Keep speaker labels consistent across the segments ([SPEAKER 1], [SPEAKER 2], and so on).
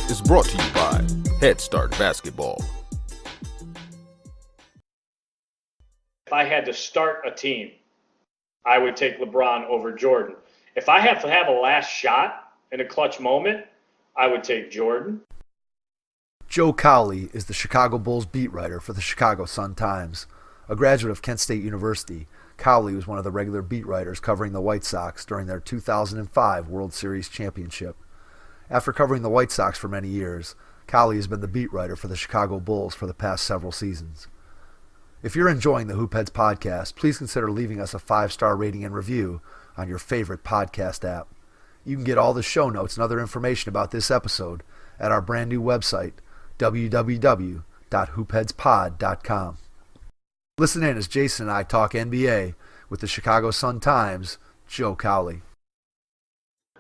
[SPEAKER 1] is brought to you by Head Start Basketball.
[SPEAKER 2] If I had to start a team, I would take LeBron over Jordan. If I have to have a last shot in a clutch moment, I would take Jordan.
[SPEAKER 3] Joe Cowley is the Chicago Bulls beat writer for the Chicago Sun-Times. A graduate of Kent State University, Cowley was one of the regular beat writers covering the White Sox during their 2005 World Series championship. After covering the White Sox for many years, Cowley has been the beat writer for the Chicago Bulls for the past several seasons. If you're enjoying the Hoopheads podcast, please consider leaving us a 5-star rating and review on your favorite podcast app. You can get all the show notes and other information about this episode at our brand new website, www.hoopheadspod.com. Listen in as Jason and I talk NBA with the Chicago Sun-Times Joe Cowley.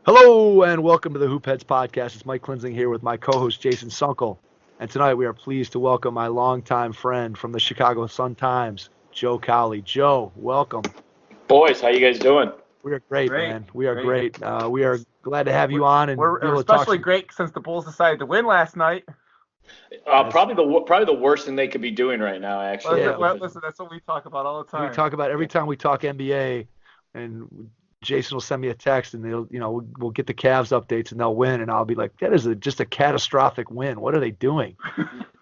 [SPEAKER 3] Hello and welcome to the Hoopheads podcast. It's Mike Klinzing here with my co-host Jason Sunkel. And tonight we are pleased to welcome my longtime friend from the Chicago Sun-Times, Joe Cowley. Joe, welcome.
[SPEAKER 2] Boys, how you guys doing?
[SPEAKER 3] We are great, man. We are great. We are glad to have you on. And
[SPEAKER 4] we're especially great since the Bulls decided to win last night.
[SPEAKER 2] Probably the worst thing they could be doing right now, actually.
[SPEAKER 4] Listen, that's what we talk about all the time.
[SPEAKER 3] We talk about every time we talk NBA, and Jason will send me a text, and we'll get the Cavs updates, and they'll win, and I'll be like, that is just a catastrophic win. What are they doing?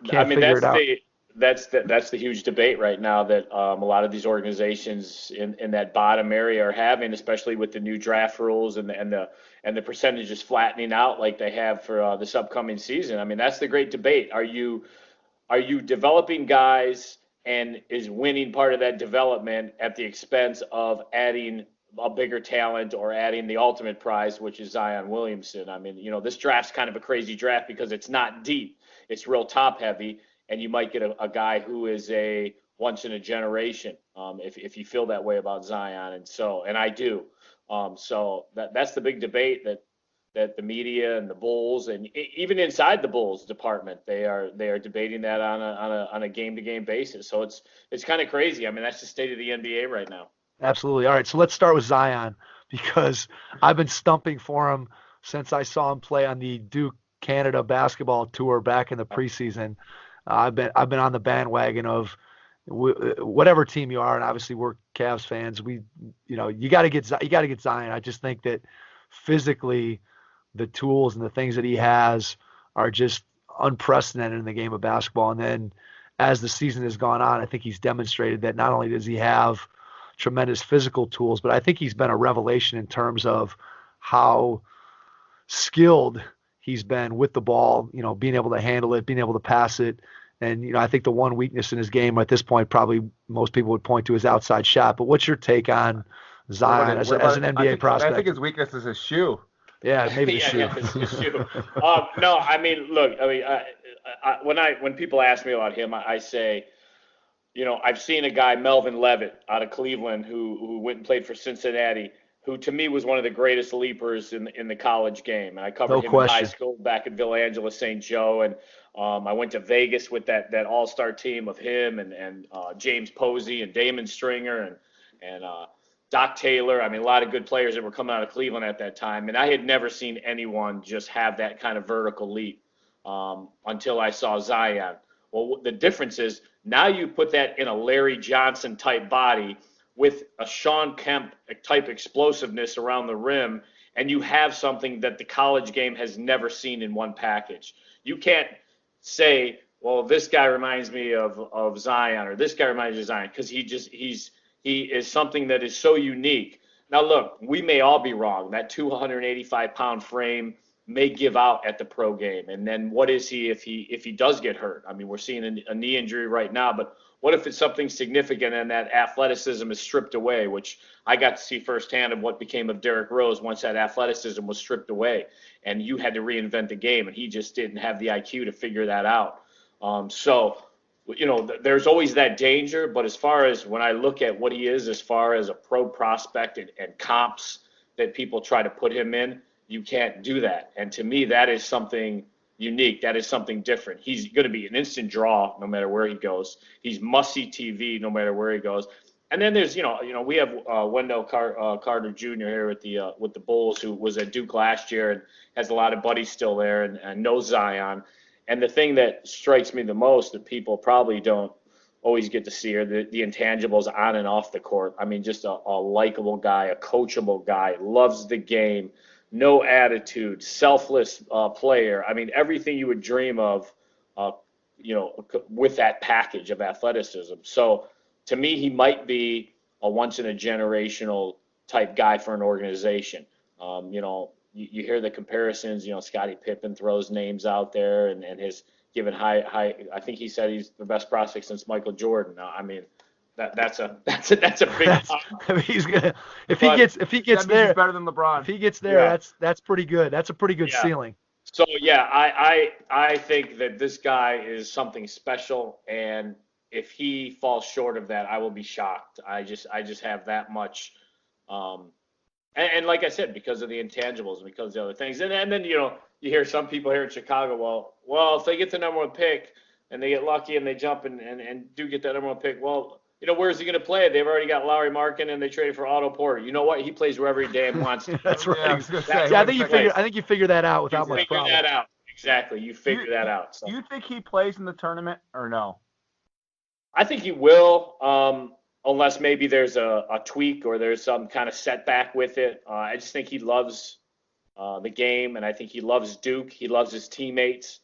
[SPEAKER 2] That's the huge debate right now that a lot of these organizations in that bottom area are having, especially with the new draft rules and the percentages flattening out like they have for this upcoming season. I mean, that's the great debate. Are you developing guys, and is winning part of that development at the expense of adding a bigger talent or adding the ultimate prize, which is Zion Williamson? I mean, this draft's kind of a crazy draft because it's not deep. It's real top heavy, and you might get a guy who is a once in a generation if you feel that way about Zion. And I do. So that's the big debate that the media and the Bulls, and even inside the Bulls department, they are debating that on a game-to-game basis. So it's kind of crazy. I mean, that's the state of the NBA right now.
[SPEAKER 3] Absolutely. All right, so let's start with Zion, because I've been stumping for him since I saw him play on the Duke Canada basketball tour back in the preseason. I've been on the bandwagon of whatever team you are, and obviously we're Cavs fans. You got to get Zion. I just think that physically, the tools and the things that he has are just unprecedented in the game of basketball. And then as the season has gone on, I think he's demonstrated that not only does he have tremendous physical tools, but I think he's been a revelation in terms of how skilled he's been with the ball, being able to handle it, being able to pass it. And, I think the one weakness in his game at this point, probably most people would point to his outside shot. But what's your take on Zion as an NBA prospect?
[SPEAKER 4] I think his weakness is his shoe.
[SPEAKER 3] Yeah, maybe the shoe.
[SPEAKER 2] His shoe. No, I mean, look, when people ask me about him, I say, I've seen a guy, Melvin Levitt, out of Cleveland, who went and played for Cincinnati, who to me was one of the greatest leapers in the college game. And I covered him in high school back at Villa Angela St. Joe, and I went to Vegas with that all-star team of him and James Posey and Damon Stringer and Doc Taylor. I mean, a lot of good players that were coming out of Cleveland at that time. And I had never seen anyone just have that kind of vertical leap until I saw Zion. Well, the difference is now you put that in a Larry Johnson type body with a Sean Kemp type explosiveness around the rim, and you have something that the college game has never seen in one package. You can't say, well, this guy reminds me of Zion, or this guy reminds me of Zion, because he is something that is so unique. Now, look, we may all be wrong. That 285-pound frame may give out at the pro game. And then what is he if he does get hurt? I mean, we're seeing a knee injury right now, but what if it's something significant and that athleticism is stripped away, which I got to see firsthand of what became of Derrick Rose once that athleticism was stripped away and you had to reinvent the game, and he just didn't have the IQ to figure that out. There's always that danger, but as far as when I look at what he is as far as a pro prospect and comps that people try to put him in, you can't do that. And to me, that is something unique. That is something different. He's going to be an instant draw no matter where he goes. He's must-see TV no matter where he goes. And then there's, we have Wendell Carter Jr. here with the Bulls, who was at Duke last year and has a lot of buddies still there and knows Zion. And the thing that strikes me the most that people probably don't always get to see are the intangibles on and off the court. I mean, just a likable guy, a coachable guy, loves the game, no attitude, selfless player. I mean, everything you would dream of, with that package of athleticism. So to me, he might be a once-in-a-generational type guy for an organization. You hear the comparisons. Scottie Pippen throws names out there and has given high. I think he said he's the best prospect since Michael Jordan. I mean, that's a big.
[SPEAKER 3] I mean, he's gonna if he gets there,
[SPEAKER 4] he's better than LeBron.
[SPEAKER 3] If he gets there, that's pretty good. That's a pretty good ceiling.
[SPEAKER 2] So I think that this guy is something special, and if he falls short of that, I will be shocked. I just have that much. And like I said, because of the intangibles and because of the other things. And then, you hear some people here in Chicago, well, if they get the number one pick and they get lucky and they jump and do get that number one pick, well, where is he going to play? They've already got Lowry Markin and they traded for Otto Porter. You know what? He plays wherever he damn wants to.
[SPEAKER 3] That's right.
[SPEAKER 4] Yeah,
[SPEAKER 3] I think you figure that out without much problem.
[SPEAKER 2] You figure that out. Exactly. You figure that out. So.
[SPEAKER 4] Do you think he plays in the tournament or no?
[SPEAKER 2] I think he will, unless maybe there's a tweak or there's some kind of setback with it. I just think he loves the game, and I think he loves Duke. He loves his teammates.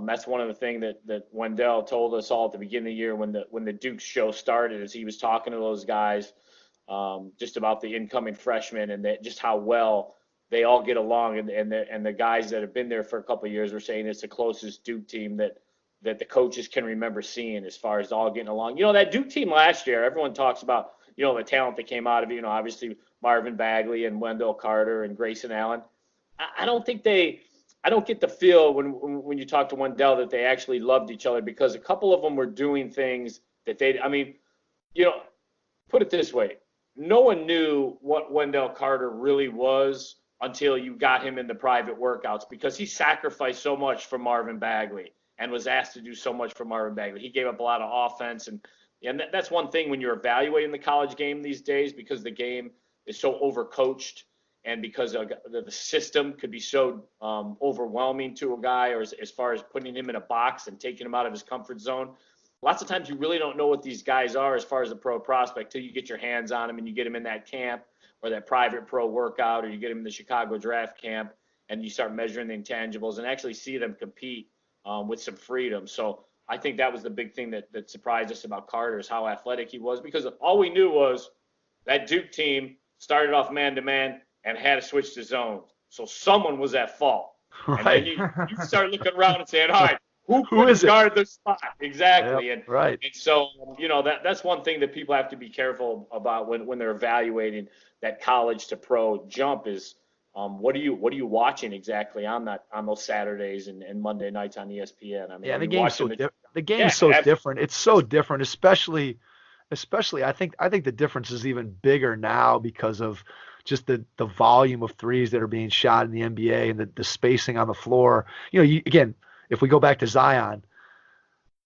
[SPEAKER 2] That's one of the things that Wendell told us all at the beginning of the year when the Duke show started, is he was talking to those guys just about the incoming freshmen and just how well they all get along. And the guys that have been there for a couple of years were saying it's the closest Duke team that the coaches can remember seeing as far as all getting along. That Duke team last year, everyone talks about, the talent that came out of it. Obviously Marvin Bagley and Wendell Carter and Grayson Allen. I don't get the feel when you talk to Wendell that they actually loved each other, because a couple of them were doing things that put it this way. No one knew what Wendell Carter really was until you got him in the private workouts, because he sacrificed so much for Marvin Bagley and was asked to do so much for Marvin Bagley. He gave up a lot of offense, and that's one thing when you're evaluating the college game these days, because the game is so overcoached and because the system could be so overwhelming to a guy, or as far as putting him in a box and taking him out of his comfort zone. Lots of times you really don't know what these guys are as far as a pro prospect till you get your hands on them and you get them in that camp or that private pro workout, or you get them in the Chicago draft camp and you start measuring the intangibles and actually see them compete with some freedom. So I think that was the big thing that surprised us about Carter, is how athletic he was, because all we knew was that Duke team started off man-to-man and had to switch to zone. So someone was at fault.
[SPEAKER 3] Right.
[SPEAKER 2] And then you start looking around and saying, all right, who
[SPEAKER 3] is it?
[SPEAKER 2] Guard the spot? Exactly.
[SPEAKER 3] Yep, right.
[SPEAKER 2] And so, that's one thing that people have to be careful about when they're evaluating that college to pro jump is, what are you watching exactly on those Saturdays and Monday nights on ESPN? I mean,
[SPEAKER 3] the game's so different. It's so different, especially I think the difference is even bigger now because of just the volume of threes that are being shot in the NBA and the spacing on the floor. Again, if we go back to Zion,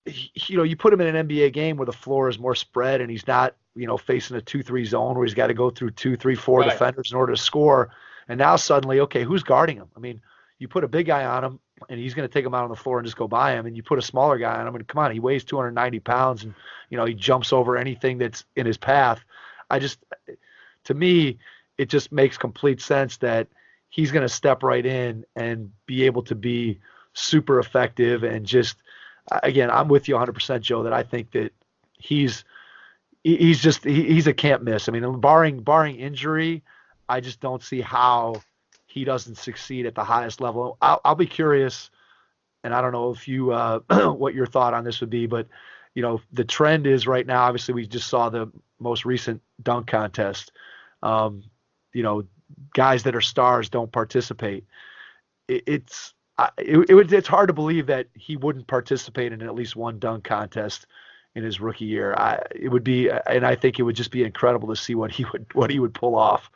[SPEAKER 3] you put him in an NBA game where the floor is more spread and he's not, facing a 2-3 zone where he's got to go through 2, 3, 4 defenders in order to score. And now suddenly, okay, who's guarding him? I mean, you put a big guy on him and he's going to take him out on the floor and just go by him. And you put a smaller guy on him and come on, he weighs 290 pounds and, he jumps over anything that's in his path. To me, it just makes complete sense that he's going to step right in and be able to be super effective. And just, again, I'm with you 100%, Joe, that I think that he's a can't miss. I mean, barring injury, I just don't see how he doesn't succeed at the highest level. I'll be curious, and I don't know if you what your thought on this would be, but the trend is right now. Obviously, we just saw the most recent dunk contest. Guys that are stars don't participate. It's hard to believe that he wouldn't participate in at least one dunk contest in his rookie year. It would be, and I think it would just be incredible to see what he would pull off.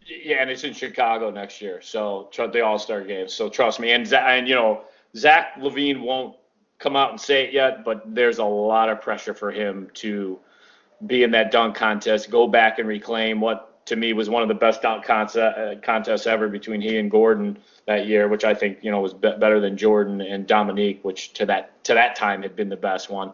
[SPEAKER 2] Yeah, and it's in Chicago next year, so the All-Star game. So trust me, and Zach LaVine won't come out and say it yet, but there's a lot of pressure for him to be in that dunk contest, go back and reclaim what to me was one of the best dunk contests ever between he and Gordon that year, which I think was better than Jordan and Dominique, which to that time had been the best one.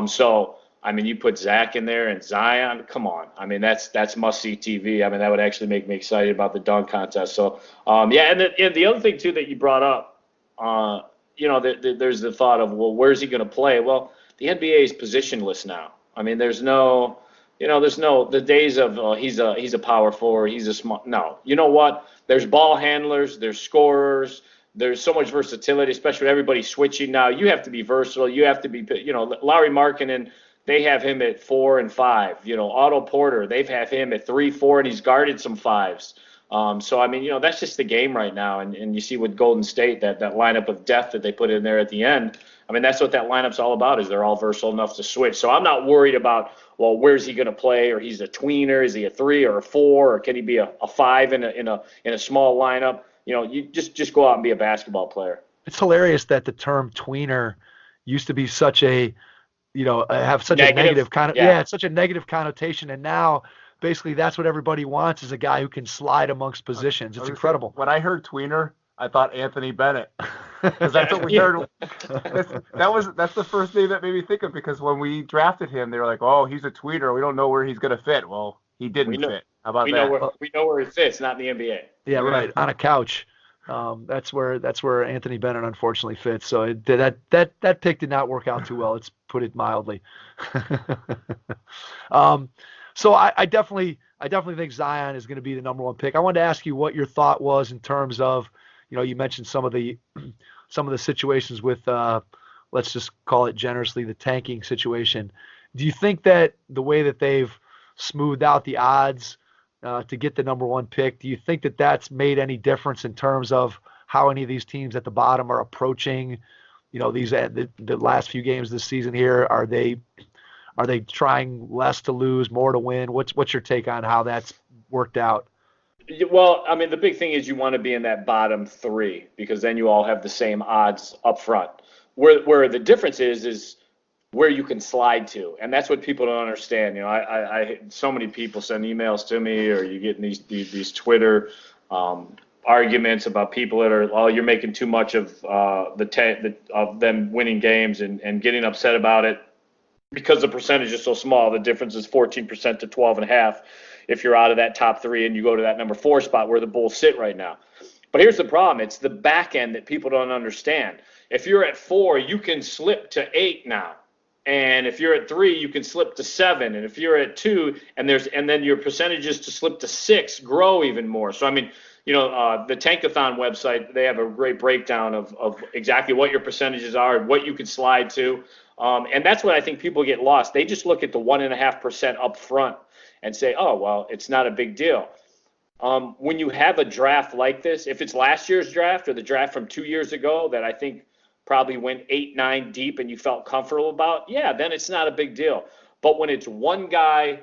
[SPEAKER 2] So I mean, you put Zach in there and Zion, come on. I mean, that's must-see TV. I mean, that would actually make me excited about the dunk contest. So, yeah, and the other thing, too, that you brought up, there's the thought of, well, where's he going to play? Well, the NBA is positionless now. I mean, there's no the days of he's a power forward, he's a small. No, you know what? There's ball handlers, there's scorers. There's so much versatility, especially with everybody switching now. You have to be versatile. You have to be, Larry Markkinen, they have him at 4 and 5. Otto Porter, they've have him at 3, 4, and he's guarded some 5s. So, I mean, that's just the game right now. And you see with Golden State, that lineup of depth that they put in there at the end. I mean, that's what that lineup's all about, is they're all versatile enough to switch. So I'm not worried about, well, where's he going to play? Or he's a tweener. Is he a 3 or a 4? Or can he be a 5 in a small lineup? You just go out and be a basketball player.
[SPEAKER 3] It's hilarious that the term tweener used to be such a have such a negative it's such a negative connotation, and now basically that's what everybody wants, is a guy who can slide amongst positions. It's incredible.
[SPEAKER 4] When I heard tweener, I thought Anthony Bennett, because that's what we heard. That's the first name that made me think of, because when we drafted him, they were like, "Oh, he's a tweener. We don't know where he's going to fit." Well, he didn't fit. How about that?
[SPEAKER 2] We know where he fits, not in the NBA.
[SPEAKER 3] Yeah, right. On a couch. That's where Anthony Bennett unfortunately fits. So that pick did not work out too well. Let's put it mildly. So I definitely think Zion is going to be the number one pick. I wanted to ask you what your thought was in terms of, you mentioned some of the situations with, let's just call it generously, the tanking situation. Do you think that the way that they've smoothed out the odds to get the number one pick, do you think that that's made any difference in terms of how any of these teams at the bottom are approaching, these the last few games this season here? Are they trying less to lose, more to win? What's your take on how that's worked out?
[SPEAKER 2] Well, I mean, the big thing is you want to be in that bottom 3, because then you all have the same odds up front. Where the difference is where you can slide to, and that's what people don't understand. I so many people send emails to me, or you get in these Twitter arguments about people that are, oh, you're making too much of of them winning games and getting upset about it because the percentage is so small. The difference is 14% to 12.5 if you're out of that top 3 and you go to that number 4 spot where the Bulls sit right now. But here's the problem. It's the back end that people don't understand. If you're at 4, you can slip to 8 now. And if you're at 3, you can slip to 7. And if you're at 2, and then your percentages to slip to 6 grow even more. So, I mean, the Tankathon website, they have a great breakdown of exactly what your percentages are and what you can slide to. And that's what I think people get lost. They just look at the 1.5% up front and say, oh, well, it's not a big deal. When you have a draft like this, if it's last year's draft or the draft from 2 years ago that I think probably went 8, 9 deep and you felt comfortable about, yeah, then it's not a big deal. But when it's one guy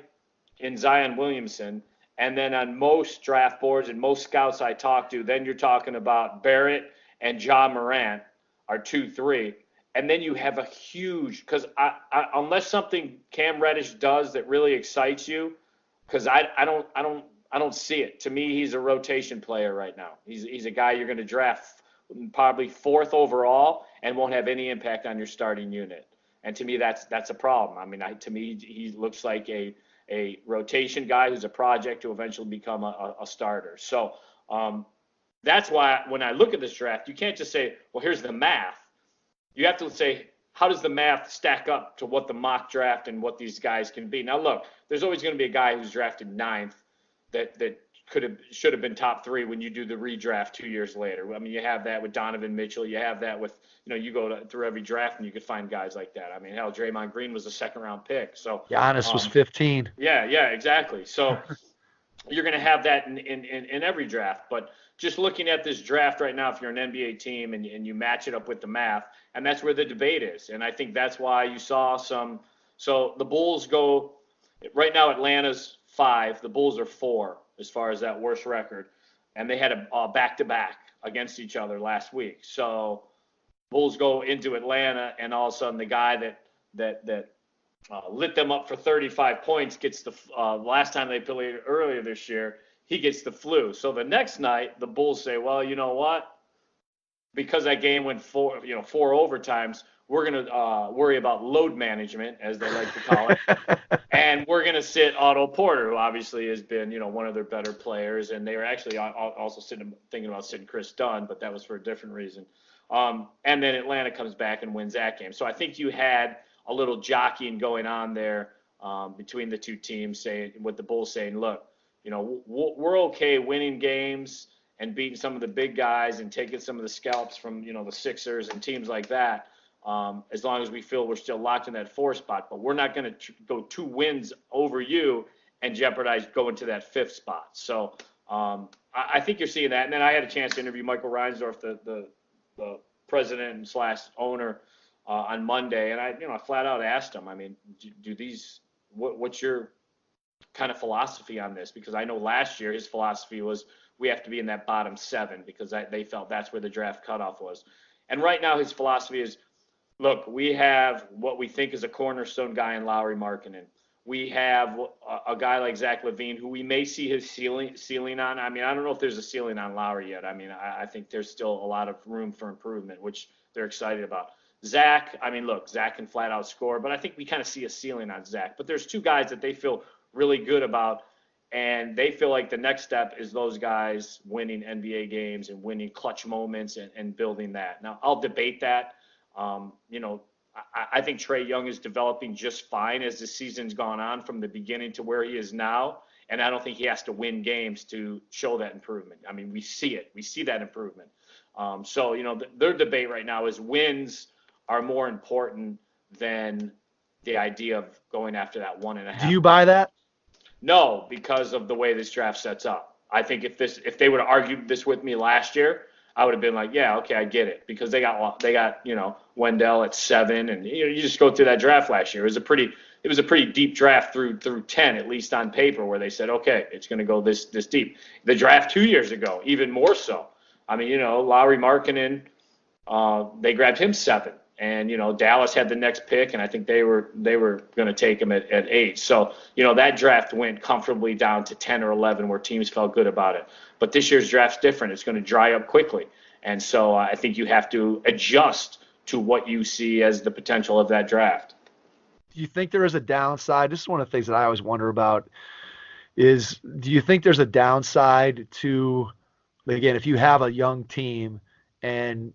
[SPEAKER 2] in Zion Williamson, and then on most draft boards and most scouts I talk to, then you're talking about Barrett and Ja Morant are 2, 3. And then you have a huge, because unless something Cam Reddish does that really excites you, because I don't see it. To me, he's a rotation player right now. He's a guy you're going to draft probably 4th overall and won't have any impact on your starting unit. And to me, that's a problem. I mean, to me, he looks like a rotation guy who's a project to eventually become a starter. So that's why when I look at this draft, you can't just say, well, here's the math. You have to say, how does the math stack up to what the mock draft and what these guys can be? Now, look, there's always going to be a guy who's drafted 9th that should have been top 3 when you do the redraft 2 years later. I mean, you have that with Donovan Mitchell. You have that with, you go through every draft and you could find guys like that. I mean, hell, Draymond Green was a 2nd-round pick. So
[SPEAKER 3] Giannis was 15.
[SPEAKER 2] Yeah, exactly. So you're going to have that in every draft. But just looking at this draft right now, if you're an NBA team and you match it up with the math, and that's where the debate is. And I think that's why you saw some. So the Bulls go right now. Atlanta's 5. The Bulls are 4 as far as that worst record, and they had a back-to-back against each other last week. So Bulls go into Atlanta, and all of a sudden the guy that lit them up for 35 points, gets the last time they played earlier this year, he gets the flu. So the next night, the Bulls say, well, you know what? Because that game went four overtimes, we're going to worry about load management, as they like to call it. And we're going to sit Otto Porter, who obviously has been, one of their better players. And they were actually also thinking about sitting Chris Dunn, but that was for a different reason. And then Atlanta comes back and wins that game. So I think you had a little jockeying going on there between the two teams, with the Bulls saying, look, we're okay winning games and beating some of the big guys and taking some of the scalps from, the Sixers and teams like that, as long as we feel we're still locked in that 4 spot. But we're not going to go 2 wins over you and jeopardize going to that 5th spot. So I think you're seeing that. And then I had a chance to interview Michael Reinsdorf, the president / owner, on Monday, and I flat out asked him, I mean, what's your kind of philosophy on this? Because I know last year his philosophy was we have to be in that bottom 7 because they felt that's where the draft cutoff was. And right now his philosophy is, look, we have what we think is a cornerstone guy in Lauri Markkanen. We have a guy like Zach LaVine, who we may see his ceiling on. I mean, I don't know if there's a ceiling on Lauri yet. I mean, I think there's still a lot of room for improvement, which they're excited about. Zach, I mean, look, Zach can flat out score, but I think we kind of see a ceiling on Zach. But there's 2 guys that they feel really good about, and they feel like the next step is those guys winning NBA games and winning clutch moments and building that. Now, I'll debate that. I think Trae Young is developing just fine as the season's gone on from the beginning to where he is now, and I don't think he has to win games to show that improvement. I mean, we see it. We see that improvement. So, their debate right now is wins are more important than the idea of going after that 1.5.
[SPEAKER 3] Do you buy that?
[SPEAKER 2] No, because of the way this draft sets up. I think if they would have argued this with me last year, I would have been like, yeah, okay, I get it, because they got Wendell at 7, and you just go through that draft last year. It was a pretty deep draft through 10, at least on paper, where they said, okay, it's going to go this deep. The draft 2 years ago, even more so. I mean, Lauri Markkanen, they grabbed him 7. And, Dallas had the next pick, and I think they were going to take him at 8. So, that draft went comfortably down to 10 or 11 where teams felt good about it. But this year's draft's different. It's going to dry up quickly. And so I think you have to adjust to what you see as the potential of that draft.
[SPEAKER 3] Do you think there is a downside? This is one of the things that I always wonder about is, do you think there's a downside to, again, if you have a young team and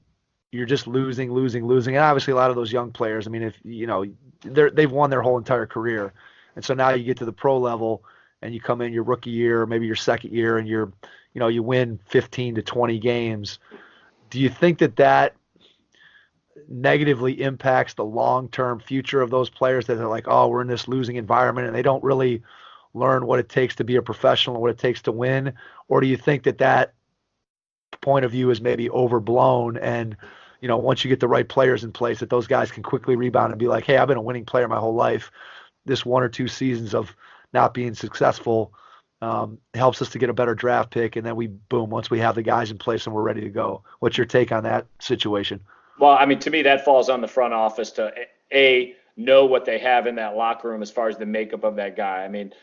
[SPEAKER 3] you're just losing. And obviously a lot of those young players, I mean, if they've won their whole entire career. And so now you get to the pro level and you come in your rookie year, maybe your second year, and you win 15 to 20 games. Do you think that negatively impacts the long-term future of those players, that they're like, oh, we're in this losing environment and they don't really learn what it takes to be a professional and what it takes to win? Or do you think that point of view is maybe overblown, and once you get the right players in place, that those guys can quickly rebound and be like, hey, I've been a winning player my whole life. This 1 or 2 seasons of not being successful helps us to get a better draft pick, and then once we have the guys in place and we're ready to go. What's your take on that situation?
[SPEAKER 2] Well, I mean, to me, that falls on the front office to know what they have in that locker room as far as the makeup of that guy. I mean,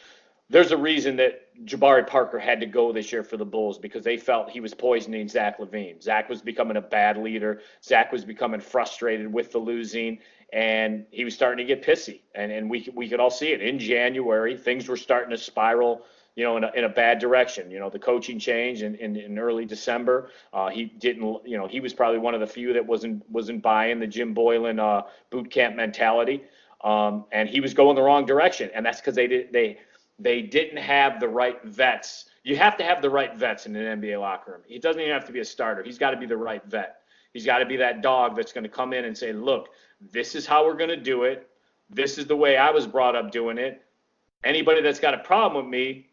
[SPEAKER 2] there's a reason that Jabari Parker had to go this year for the Bulls, because they felt he was poisoning Zach LaVine. Zach was becoming a bad leader. Zach was becoming frustrated with the losing, and he was starting to get pissy. And we could all see it in January. Things were starting to spiral, in a bad direction. The coaching change in early December. He didn't, he was probably one of the few that wasn't buying the Jim Boylan boot camp mentality, and he was going the wrong direction. And that's because they didn't have the right vets. You have to have the right vets in an NBA locker room. He doesn't even have to be a starter. He's got to be the right vet. He's got to be that dog that's going to come in and say, look, this is how we're going to do it. This is the way I was brought up doing it. Anybody that's got a problem with me,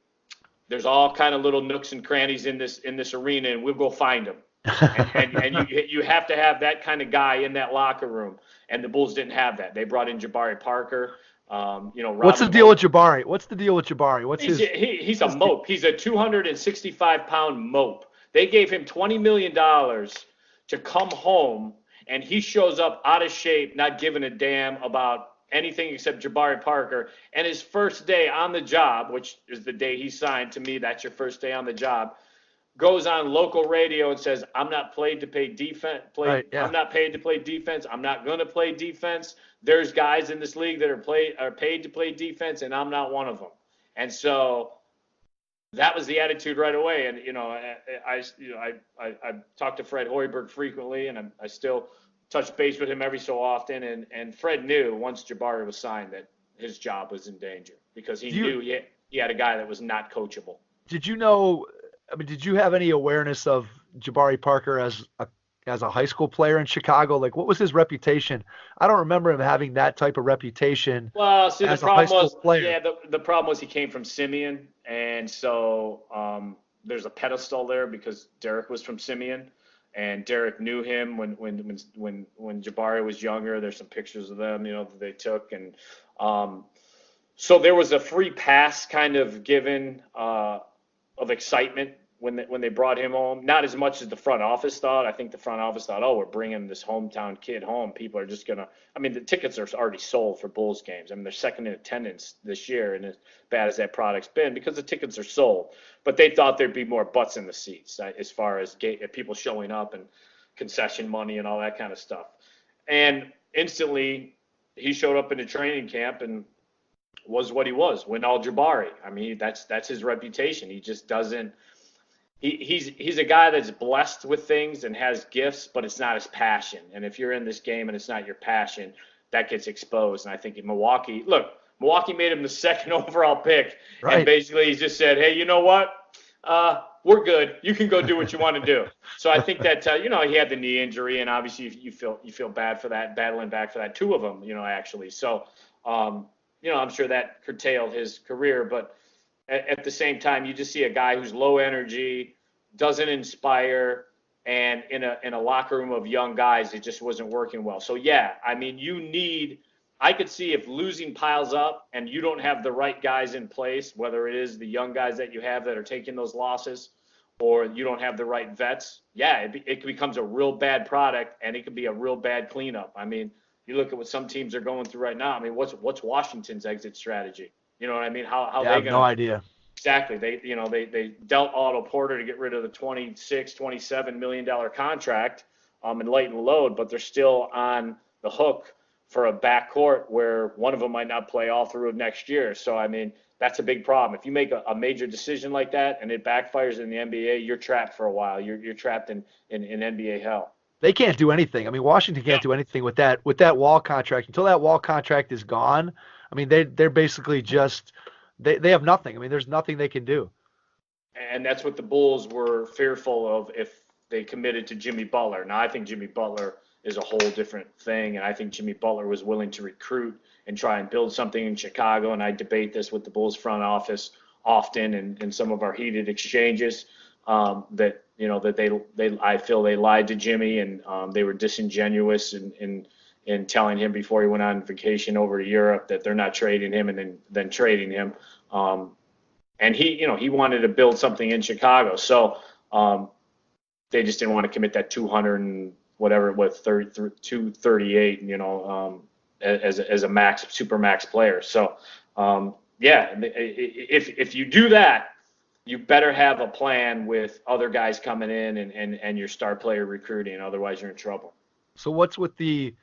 [SPEAKER 2] there's all kind of little nooks and crannies in this arena, and we'll go find them. and you have to have that kind of guy in that locker room. And the Bulls didn't have that. They brought in Jabari Parker.
[SPEAKER 3] What's the deal with Jabari? He's
[SPEAKER 2] a mope. He's a 265-pound mope. They gave him $20 million to come home, and he shows up out of shape, not giving a damn about anything except Jabari Parker. And his first day on the job, which is the day he signed, to me, that's your first day on the job, goes on local radio and says, I'm not paid to play defense.
[SPEAKER 3] Right, yeah.
[SPEAKER 2] I'm not paid to play defense. I'm not going to play defense. There's guys in this league that are paid to play defense, and I'm not one of them. And so that was the attitude right away. And, I talk to Fred Hoiberg frequently, and I still touch base with him every so often. And Fred knew once Jabari was signed that his job was in danger because he knew he had a guy that was not coachable.
[SPEAKER 3] Did you have any awareness of Jabari Parker as a high school player in Chicago? Like, what was his reputation? I don't remember him having that type of reputation.
[SPEAKER 2] Well, see,
[SPEAKER 3] as a high school player.
[SPEAKER 2] Yeah, the problem was he came from Simeon, and so there's a pedestal there because Derek was from Simeon, and Derek knew him when Jabari was younger. There's some pictures of them, that they took, and so there was a free pass kind of given of excitement when they brought him home. Not as much as the front office thought. I think the front office thought, oh, we're bringing this hometown kid home. People are just going to – the tickets are already sold for Bulls games. They're second in attendance this year, and as bad as that product's been, because the tickets are sold. But they thought there'd be more butts in the seats as far as people showing up and concession money and all that kind of stuff. And instantly he showed up in the training camp and was what he was, Win All Jabari. That's his reputation. He just doesn't – He's a guy that's blessed with things and has gifts, but it's not his passion. And if you're in this game and it's not your passion, that gets exposed. And I think in Milwaukee made him the second overall pick. Right. And basically he just said, hey, you know what? We're good. You can go do what you want to do. So I think that, he had the knee injury, and obviously you feel bad for that, battling back for that, two of them, actually. So, I'm sure that curtailed his career, but at the same time, you just see a guy who's low energy, doesn't inspire, and in a locker room of young guys, it just wasn't working well. So, yeah, I could see if losing piles up and you don't have the right guys in place, whether it is the young guys that you have that are taking those losses or you don't have the right vets, it becomes a real bad product, and it could be a real bad cleanup. You look at what some teams are going through right now. What's Washington's exit strategy? You know what I mean? How
[SPEAKER 3] I have no idea.
[SPEAKER 2] Exactly. They dealt Otto Porter to get rid of the $27 million contract and lighten the load, but they're still on the hook for a backcourt where one of them might not play all through of next year. So, that's a big problem. If you make a major decision like that and it backfires in the NBA, you're trapped for a while. You're trapped in NBA hell.
[SPEAKER 3] They can't do anything. Washington can't do anything with that Wall contract until that Wall contract is gone. They're basically just they have nothing. There's nothing they can do.
[SPEAKER 2] And that's what the Bulls were fearful of if they committed to Jimmy Butler. Now, I think Jimmy Butler is a whole different thing, and I think Jimmy Butler was willing to recruit and try and build something in Chicago, and I debate this with the Bulls front office often in some of our heated exchanges, that I feel they lied to Jimmy, and they were disingenuous in telling him before he went on vacation over to Europe that they're not trading him, and then trading him. And he wanted to build something in Chicago. So they just didn't want to commit that 200 and whatever it was, 238, as a max, super max player. So if you do that, you better have a plan with other guys coming in and your star player recruiting. Otherwise you're in trouble.
[SPEAKER 3] So what's with the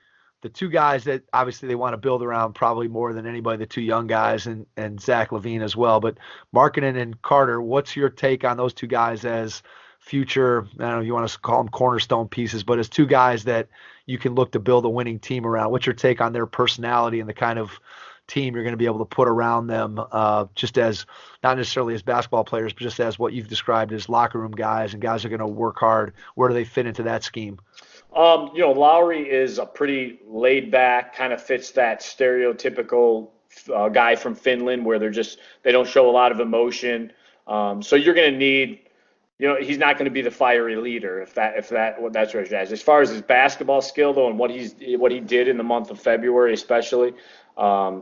[SPEAKER 3] two guys that obviously they want to build around probably more than anybody, the two young guys and Zach LaVine as well, but Markkanen and Carter, what's your take on those two guys as future, I don't know if you want to call them cornerstone pieces, but as two guys that you can look to build a winning team around? What's your take on their personality and the kind of team you're going to be able to put around them, just as not necessarily as basketball players, but just as what you've described as locker room guys and guys are going to work hard? Where do they fit into that scheme?
[SPEAKER 2] Lowry is a pretty laid back, kind of fits that stereotypical guy from Finland where they don't show a lot of emotion. So you're going to need, he's not going to be the fiery leader if that's what he has. As far as his basketball skill though, and what he did in the month of February, especially, I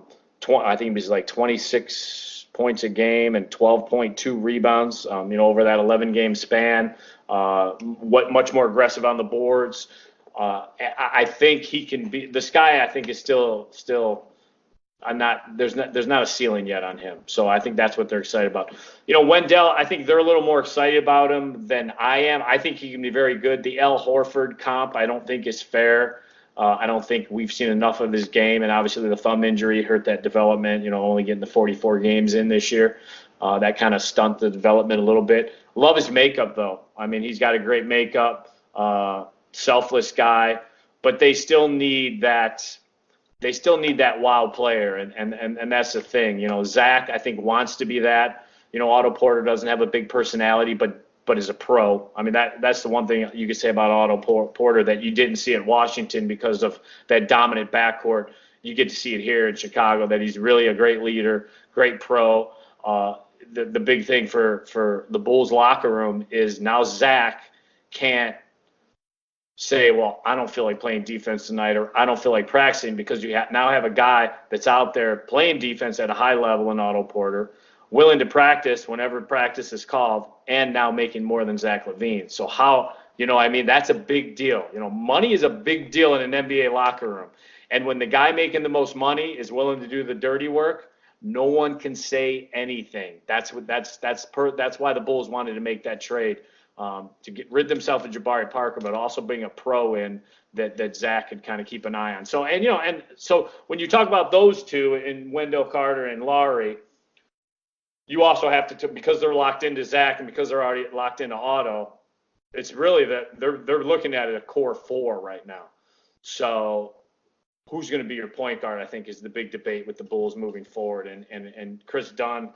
[SPEAKER 2] think he was like 26 points a game and 12.2 rebounds, over that 11-game span. Much more aggressive on the boards. I think he can be. This guy, I think, is still there's not a ceiling yet on him. So I think that's what they're excited about. Wendell, I think they're a little more excited about him than I am. I think he can be very good. The Al Horford comp, I don't think is fair. I don't think we've seen enough of his game, and obviously the thumb injury hurt that development. Only getting the 44 games in this year, that kind of stunted the development a little bit. Love his makeup though. I mean, he's got a great makeup, selfless guy, but they still need that. They still need that wild player, and that's the thing. Zach, I think, wants to be that. Otto Porter doesn't have a big personality, but is a pro. I mean, that's the one thing you could say about Otto Porter that you didn't see at Washington because of that dominant backcourt. You get to see it here in Chicago, that he's really a great leader, great pro. The big thing for the Bulls locker room is now Zach can't say, well, I don't feel like playing defense tonight, or I don't feel like practicing, because you now have a guy that's out there playing defense at a high level in Otto Porter, willing to practice whenever practice is called, and now making more than Zach LaVine. So that's a big deal. Money is a big deal in an NBA locker room. And when the guy making the most money is willing to do the dirty work, no one can say anything. That's why the Bulls wanted to make that trade. To get rid themselves of Jabari Parker, but also bring a pro in that Zach could kind of keep an eye on. So so when you talk about those two, in Wendell Carter and Lowry, you also have to, because they're locked into Zach and because they're already locked into Otto, it's really that they're looking at it a core four right now. So who's going to be your point guard, I think, is the big debate with the Bulls moving forward. And Chris Dunn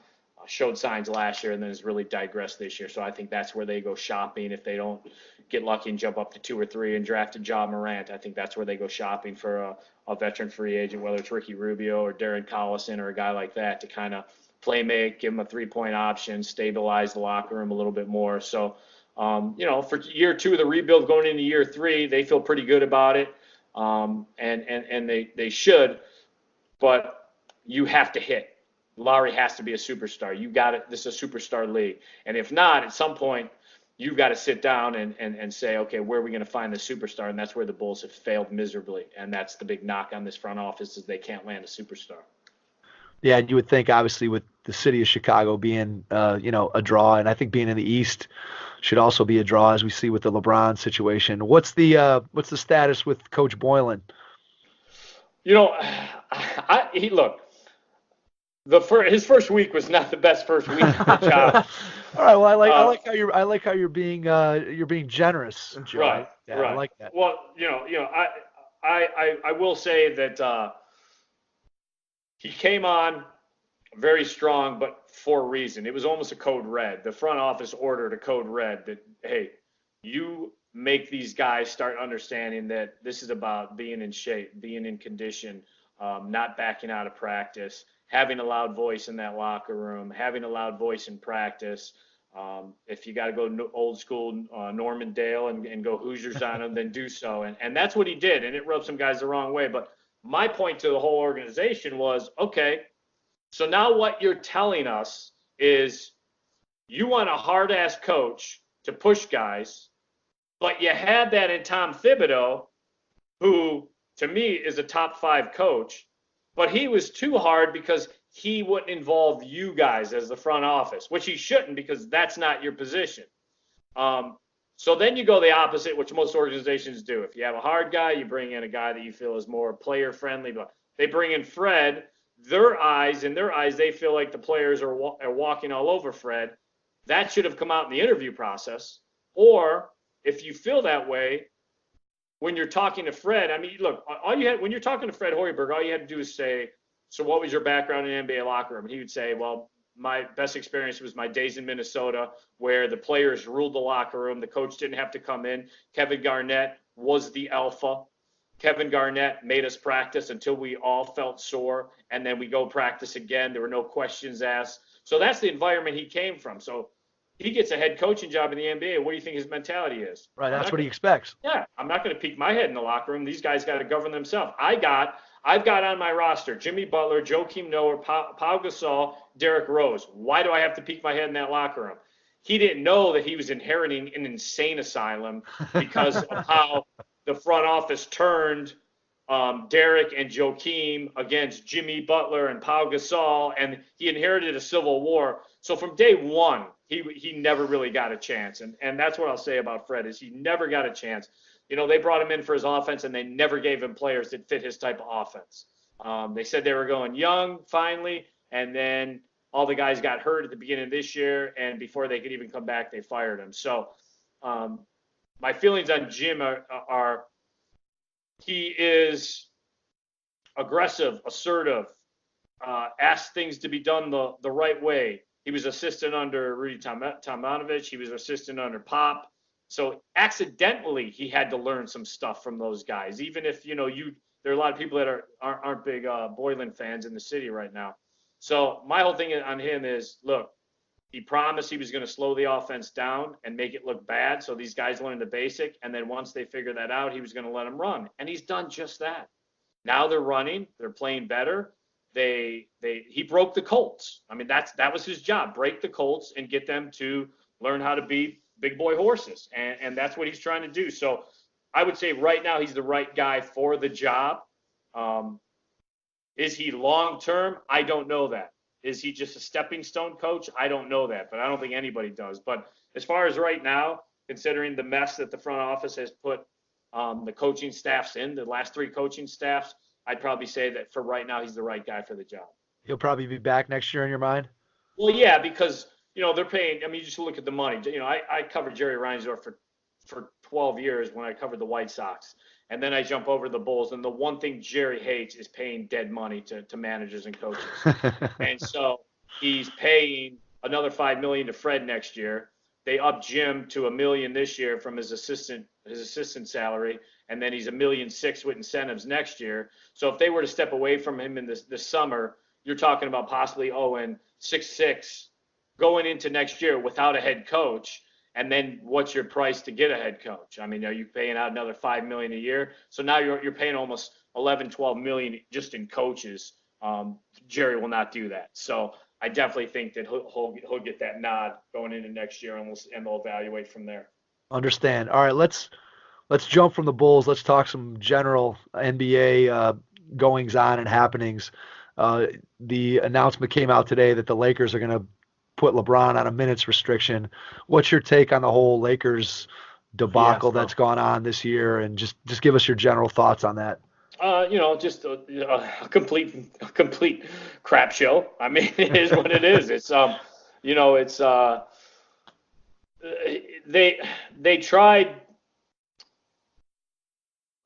[SPEAKER 2] showed signs last year and then has really digressed this year. So I think that's where they go shopping. If they don't get lucky and jump up to 2 or 3 and draft a Ja Morant, I think that's where they go shopping for a veteran free agent, whether it's Ricky Rubio or Darren Collison or a guy like that, to kind of play make, give him a 3-point option, stabilize the locker room a little bit more. So, for year 2 of the rebuild going into year 3, they feel pretty good about it. And they should, but you have to hit. Lowry has to be a superstar. You got it. This is a superstar league. And if not, at some point, you've got to sit down and say, okay, where are we going to find the superstar? And that's where the Bulls have failed miserably. And that's the big knock on this front office, is they can't land a superstar.
[SPEAKER 3] Yeah, you would think, obviously, with the city of Chicago being, a draw, and I think being in the East should also be a draw, as we see with the LeBron situation. What's the status with Coach Boylan?
[SPEAKER 2] His first week was not the best first week for the job.
[SPEAKER 3] All right. Well, I like how you're being generous, Joe.
[SPEAKER 2] Right.
[SPEAKER 3] Yeah,
[SPEAKER 2] right.
[SPEAKER 3] I like that.
[SPEAKER 2] Well, I will say that he came on very strong, but for a reason. It was almost a code red. The front office ordered a code red that, hey, you make these guys start understanding that this is about being in shape, being in condition, not backing out of practice, having a loud voice in that locker room, having a loud voice in practice. If you got to go old school Norman Dale and go Hoosiers on them, then do so. And that's what he did, and it rubbed some guys the wrong way. But my point to the whole organization was, okay, so now what you're telling us is you want a hard-ass coach to push guys, but you had that in Tom Thibodeau, who to me is a top 5 coach, but he was too hard because he wouldn't involve you guys as the front office, which he shouldn't, because that's not your position. So then you go the opposite, which most organizations do. If you have a hard guy, you bring in a guy that you feel is more player-friendly. But they bring in Fred. In their eyes, they feel like the players are walking all over Fred. That should have come out in the interview process. Or if you feel that way, when you're talking to Fred, I mean, look, when you're talking to Fred Hoiberg, all you had to do is say, so what was your background in the NBA locker room? And he would say, well, my best experience was my days in Minnesota, where the players ruled the locker room. The coach didn't have to come in. Kevin Garnett was the alpha. Kevin Garnett made us practice until we all felt sore, and then we go practice again. There were no questions asked. So that's the environment he came from. So he gets a head coaching job in the NBA. What do you think his mentality is?
[SPEAKER 3] Right, that's what he expects.
[SPEAKER 2] Yeah, I'm not going to peek my head in the locker room. These guys got to govern themselves. I've got on my roster Jimmy Butler, Joakim Noah, Pau Gasol, Derrick Rose. Why do I have to peek my head in that locker room? He didn't know that he was inheriting an insane asylum because of how the front office turned Derek and Joakim against Jimmy Butler and Pau Gasol, and he inherited a civil war. So from day one, he never really got a chance, and that's what I'll say about Fred is he never got a chance. They brought him in for his offense, and they never gave him players that fit his type of offense. They said they were going young finally, and then all the guys got hurt at the beginning of this year, and before they could even come back, they fired him. So my feelings on Jim are he is aggressive, assertive, asks things to be done the right way. He was assistant under Rudy Tomjanovich. He was assistant under Pop. So accidentally, he had to learn some stuff from those guys. Even if there are a lot of people that aren't big Boylan fans in the city right now. So my whole thing on him is, look, he promised he was going to slow the offense down and make it look bad so these guys learn the basic, and then once they figure that out, he was going to let them run. And he's done just that. Now they're running. They're playing better. He broke the Colts. I mean, that was his job, break the Colts and get them to learn how to be big boy horses. And that's what he's trying to do. So I would say right now he's the right guy for the job. Is he long-term? I don't know that. Is he just a stepping stone coach? I don't know that, but I don't think anybody does. But as far as right now, considering the mess that the front office has put the coaching staffs in, the last 3 coaching staffs, I'd probably say that for right now, he's the right guy for the job.
[SPEAKER 3] He'll probably be back next year in your mind?
[SPEAKER 2] Well, yeah, because, they're paying. I mean, you just look at the money. I covered Jerry Reinsdorf for 12 years when I covered the White Sox. And then I jump over the Bulls. And the one thing Jerry hates is paying dead money to managers and coaches. And so he's paying another $5 million to Fred next year. They upped Jim to $1 million this year from his assistant salary. And then he's $1.6 million with incentives next year. So if they were to step away from him in this summer, you're talking about possibly owing 6-6 going into next year without a head coach. And then what's your price to get a head coach? I mean, are you paying out another $5 million a year? So now you're paying almost 11, 12 million just in coaches. Jerry will not do that. So I definitely think that he'll get that nod going into next year, and they'll evaluate from there.
[SPEAKER 3] Understand. All right, let's jump from the Bulls. Let's talk some general NBA goings on and happenings. The announcement came out today that the Lakers are going to put LeBron on a minutes restriction. What's your take on the whole Lakers debacle that's gone on this year, and just give us your general thoughts on that?
[SPEAKER 2] Just a complete crap show. I mean, it is what it is. It's they tried.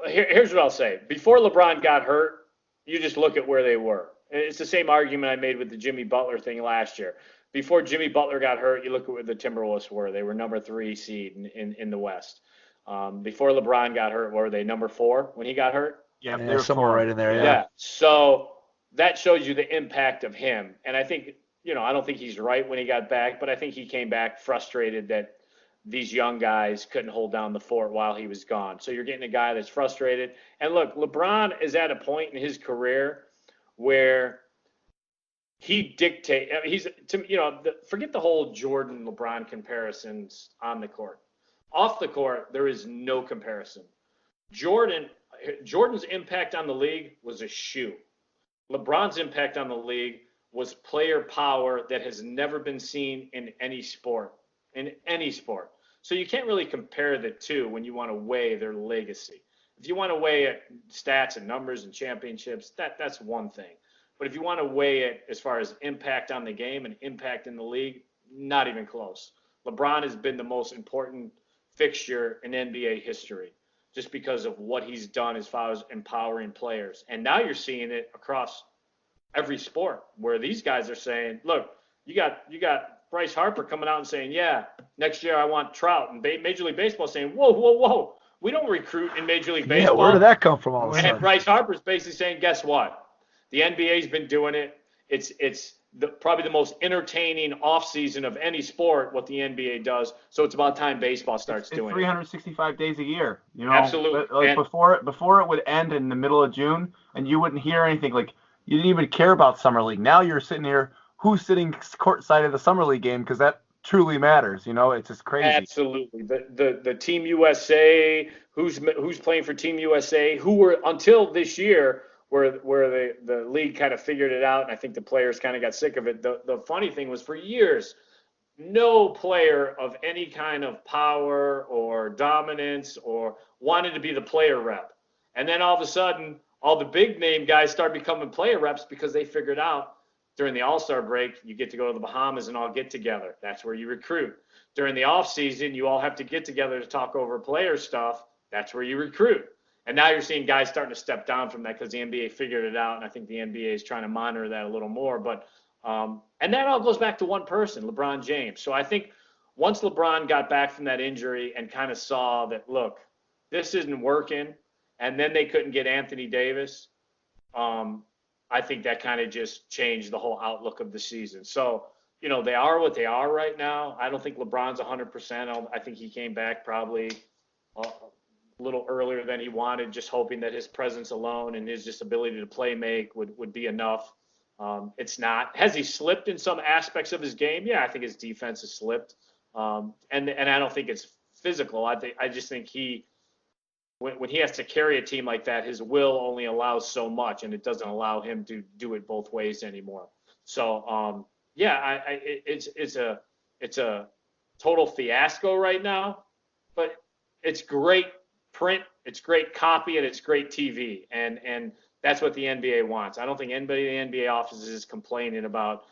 [SPEAKER 2] Here's what I'll say. Before LeBron got hurt, you just look at where they were. It's the same argument I made with the Jimmy Butler thing last year. Before Jimmy Butler got hurt, you look at where the Timberwolves were. They were number 3 seed in the West. Before LeBron got hurt, were they number 4 when he got hurt?
[SPEAKER 3] Yeah, they were somewhere right in there.
[SPEAKER 2] Yeah. So that shows you the impact of him. And I think, I don't think he's right when he got back, but I think he came back frustrated that these young guys couldn't hold down the fort while he was gone. So you're getting a guy that's frustrated. And look, LeBron is at a point in his career where he dictates. Forget the whole Jordan LeBron comparisons on the court. Off the court, there is no comparison. Jordan's impact on the league was a shoe. LeBron's impact on the league was player power that has never been seen in any sport. So you can't really compare the two when you want to weigh their legacy. If you want to weigh it stats and numbers and championships, that's one thing. But if you want to weigh it as far as impact on the game and impact in the league, not even close. LeBron has been the most important fixture in NBA history just because of what he's done as far as empowering players. And now you're seeing it across every sport where these guys are saying, look, you got Bryce Harper coming out and saying, yeah, next year I want Trout. And Major League Baseball saying, whoa. We don't recruit in Major League Baseball.
[SPEAKER 3] Yeah, where did that come from all of a sudden?
[SPEAKER 2] And Bryce Harper's basically saying, guess what? The NBA's been doing it. It's probably the most entertaining offseason of any sport, what the NBA does. So it's about time baseball starts doing it.
[SPEAKER 4] 365 days a year.
[SPEAKER 2] Absolutely.
[SPEAKER 4] Like before it would end in the middle of June, and you wouldn't hear anything. Like, you didn't even care about Summer League. Now you're sitting here, who's sitting courtside of the Summer League game, because that truly matters. It's just crazy.
[SPEAKER 2] Absolutely. The Team USA, who's playing for Team USA, who were until this year where the league kind of figured it out, and I think the players kind of got sick of it. The funny thing was for years, no player of any kind of power or dominance or wanted to be the player rep. And then all of a sudden, all the big name guys start becoming player reps because they figured out during the All-Star break, you get to go to the Bahamas and all get together. That's where you recruit. During the off season, you all have to get together to talk over player stuff. That's where you recruit. And now you're seeing guys starting to step down from that because the NBA figured it out, and I think the NBA is trying to monitor that a little more. But and that all goes back to one person, LeBron James. So I think once LeBron got back from that injury and kind of saw that, look, this isn't working, and then they couldn't get Anthony Davis, I think that kind of just changed the whole outlook of the season. So, they are what they are right now. I don't think LeBron's 100%. I think he came back probably a little earlier than he wanted, just hoping that his presence alone and his just ability to play make would be enough. It's not. Has he slipped in some aspects of his game? Yeah, I think his defense has slipped. And I don't think it's physical. I just think when he has to carry a team like that, his will only allows so much, and it doesn't allow him to do it both ways anymore. So, it's a total fiasco right now, but it's great print, it's great copy, and it's great TV, and that's what the NBA wants. I don't think anybody in the NBA offices is complaining about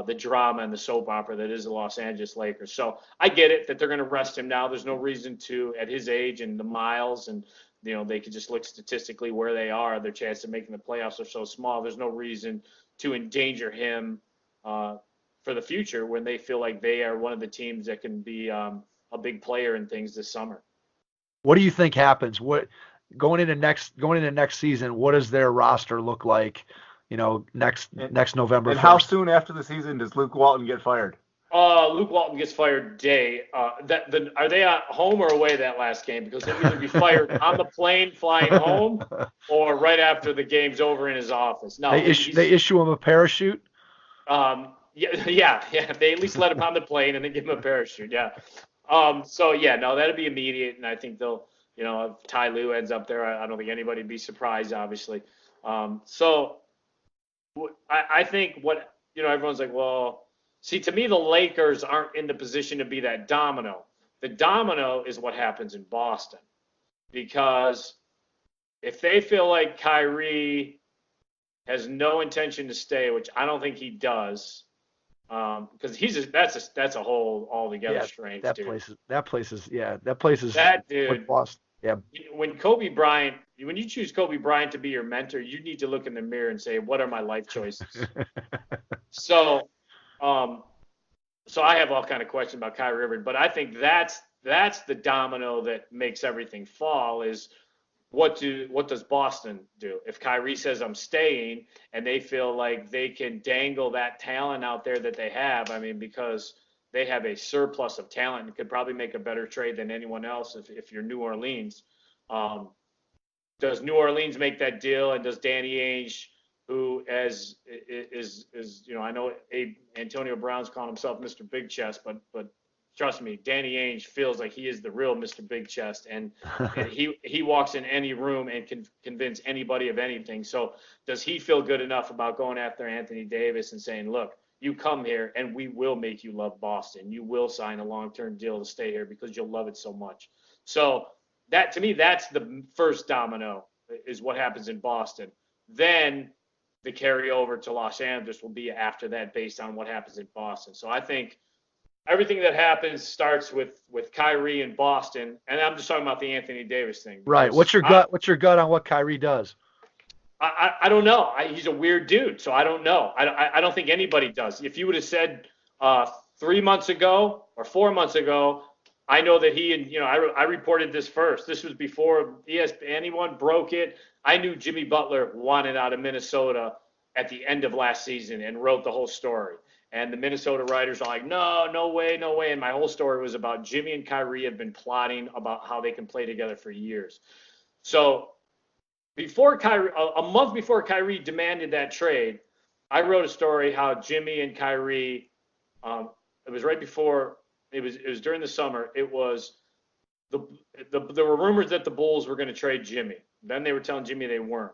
[SPEAKER 2] the drama and the soap opera that is the Los Angeles Lakers. So I get it that they're going to rest him now. There's no reason to, at his age and the miles, and they could just look statistically where they are. Their chance of making the playoffs are so small. There's no reason to endanger him for the future when they feel like they are one of the teams that can be a big player in things this summer.
[SPEAKER 3] What do you think happens? Going into next season, what does their roster look like? Next November.
[SPEAKER 4] And
[SPEAKER 3] 1st?
[SPEAKER 4] How soon after the season does Luke Walton get fired?
[SPEAKER 2] Luke Walton gets fired day. Are they at home or away that last game? Because he'll either be fired on the plane flying home or right after the game's over in his office. No,
[SPEAKER 3] they issue him a parachute.
[SPEAKER 2] Yeah. They at least let him on the plane and then give him a parachute. Yeah. That'll be immediate, and I think they'll. If Ty Lue ends up there, I don't think anybody would be surprised, obviously. I think what, everyone's like, well, see, to me, the Lakers aren't in the position to be that domino. The domino is what happens in Boston. Because if they feel like Kyrie has no intention to stay, which I don't think he does, because that's a whole altogether strange dude.
[SPEAKER 3] That place is
[SPEAKER 2] that dude.
[SPEAKER 3] Boston. Yeah.
[SPEAKER 2] When you choose Kobe Bryant to be your mentor, you need to look in the mirror and say, what are my life choices? So I have all kind of questions about Kyrie Irving, but I think that's the domino that makes everything fall. Is what does Boston do? If Kyrie says I'm staying and they feel like they can dangle that talent out there that they have, because they have a surplus of talent and could probably make a better trade than anyone else if you're New Orleans. Does New Orleans make that deal, and does Danny Ainge, who is I know Antonio Brown's calling himself Mr. Big Chest, but trust me, Danny Ainge feels like he is the real Mr. Big Chest, and he walks in any room and can convince anybody of anything. So does he feel good enough about going after Anthony Davis and saying, look, you come here and we will make you love Boston. You will sign a long-term deal to stay here because you'll love it so much. So that, to me, that's the first domino, is what happens in Boston. Then the carryover to Los Angeles will be after that, based on what happens in Boston. So I think everything that happens starts with Kyrie in Boston, and I'm just talking about the Anthony Davis thing.
[SPEAKER 3] Right. What's your gut on what Kyrie does?
[SPEAKER 2] I don't know. He's a weird dude, so I don't know. I don't think anybody does. If you would have said 3 months ago or 4 months ago, I know that he and I reported this first. This was before anyone broke it. I knew Jimmy Butler wanted out of Minnesota at the end of last season and wrote the whole story. And the Minnesota writers are like, no way. And my whole story was about Jimmy and Kyrie have been plotting about how they can play together for years. So before Kyrie, a month before Kyrie demanded that trade, I wrote a story how Jimmy and Kyrie It was right before. It was during the summer. It was there were rumors that the Bulls were going to trade Jimmy. Then they were telling Jimmy they weren't.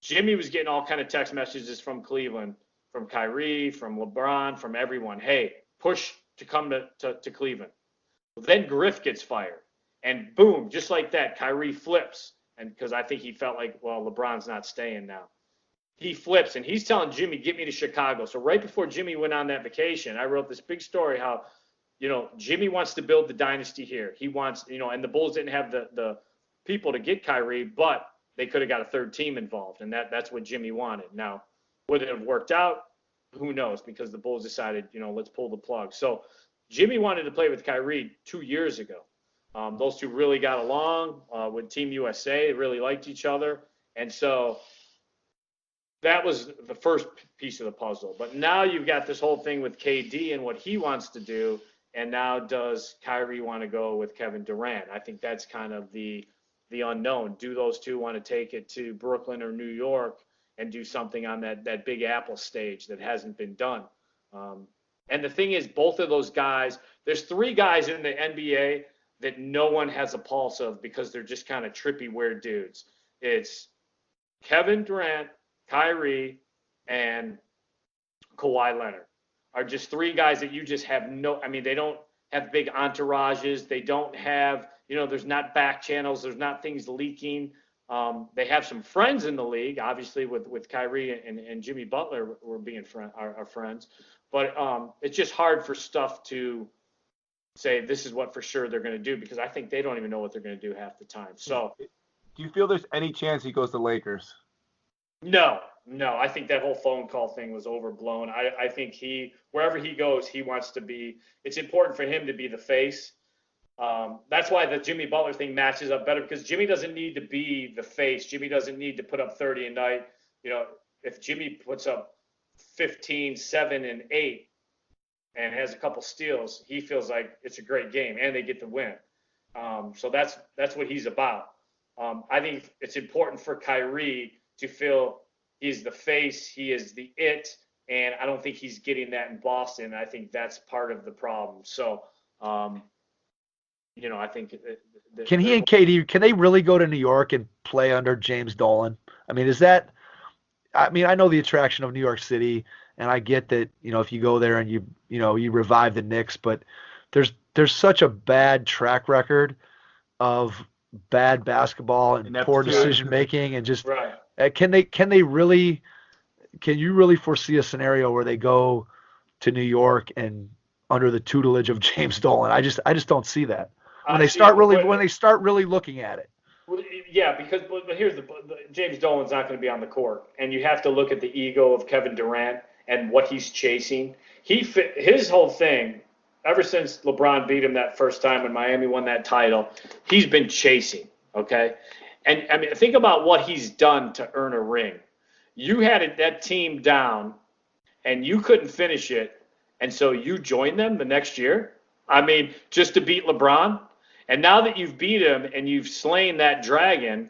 [SPEAKER 2] Jimmy was getting all kind of text messages from Cleveland, from Kyrie, from LeBron, from everyone. Hey, push to come to Cleveland. Then Griff gets fired. And boom, just like that, Kyrie flips. And because I think he felt like, well, LeBron's not staying now. He flips and he's telling Jimmy, get me to Chicago. So right before Jimmy went on that vacation, I wrote this big story how, Jimmy wants to build the dynasty here. He wants, and the Bulls didn't have the people to get Kyrie, but they could have got a third team involved. And that's what Jimmy wanted. Now, would it have worked out? Who knows? Because the Bulls decided, let's pull the plug. So Jimmy wanted to play with Kyrie 2 years ago. Those two really got along with Team USA. They really liked each other. And so that was the first piece of the puzzle. But now you've got this whole thing with KD and what he wants to do. And now does Kyrie want to go with Kevin Durant? I think that's kind of the unknown. Do those two want to take it to Brooklyn or New York and do something on that Big Apple stage that hasn't been done? And the thing is, both of those guys, there's 3 guys in the NBA that no one has a pulse of because they're just kind of trippy, weird dudes. It's Kevin Durant, Kyrie, and Kawhi Leonard are just 3 guys that you just have they don't have big entourages. They don't have, there's not back channels. There's not things leaking. They have some friends in the league, obviously with Kyrie and Jimmy Butler were being our friends. But it's just hard for stuff to say this is what for sure they're going to do because I think they don't even know what they're going to do half the time. So,
[SPEAKER 4] do you feel there's any chance he goes to Lakers?
[SPEAKER 2] No. I think that whole phone call thing was overblown. I think wherever he goes, he wants to be. It's important for him to be the face. That's why the Jimmy Butler thing matches up better because Jimmy doesn't need to be the face. Jimmy doesn't need to put up 30 a night. If Jimmy puts up 15, 7, and 8 and has a couple steals, he feels like it's a great game and they get the win. So that's what he's about. I think it's important for Kyrie to feel he's the face, he is the it, and I don't think he's getting that in Boston. I think that's part of the problem. So, I think
[SPEAKER 3] can he and KD, can they really go to New York and play under James Dolan? I mean, I know the attraction of New York City, and I get that, if you go there and you revive the Knicks, but there's such a bad track record of bad basketball and poor decision making and just
[SPEAKER 2] right.
[SPEAKER 3] Can you really foresee a scenario where they go to New York and under the tutelage of James Dolan? I just don't see that when they start really looking at it.
[SPEAKER 2] Yeah, because but here's the James Dolan's not going to be on the court, and you have to look at the ego of Kevin Durant and what he's chasing. His whole thing, ever since LeBron beat him that first time when Miami won that title, he's been chasing. Okay, and I mean think about what he's done to earn a ring. You had that team down, and you couldn't finish it, and so you joined them the next year. I mean, just to beat LeBron. And now that you've beat him and you've slain that dragon,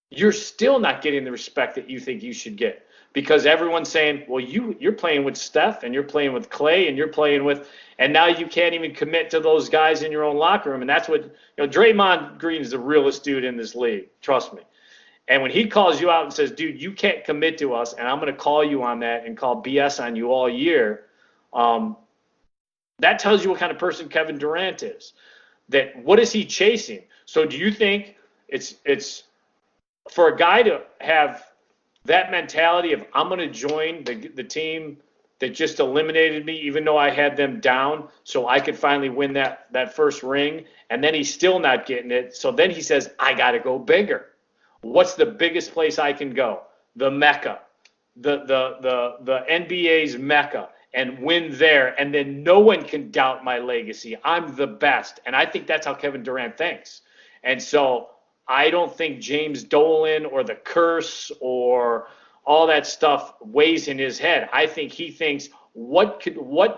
[SPEAKER 2] you're still not getting the respect that you think you should get because everyone's saying, well, you're playing with Steph and you're playing with Clay and you're playing with, and now you can't even commit to those guys in your own locker room. And that's what, Draymond Green is the realest dude in this league. Trust me. And when he calls you out and says, dude, you can't commit to us, and I'm going to call you on that and call BS on you all year, that tells you what kind of person Kevin Durant is. That what is he chasing? So do you think it's for a guy to have that mentality of I'm going to join the team that just eliminated me, even though I had them down, so I could finally win that first ring, and then he's still not getting it. So then he says, I got to go bigger. What's the biggest place I can go? The Mecca, the NBA's Mecca. And win there, and then no one can doubt my legacy. I'm the best. And I think that's how Kevin Durant thinks. And so I don't think James Dolan or the curse or all that stuff weighs in his head. I think he thinks, what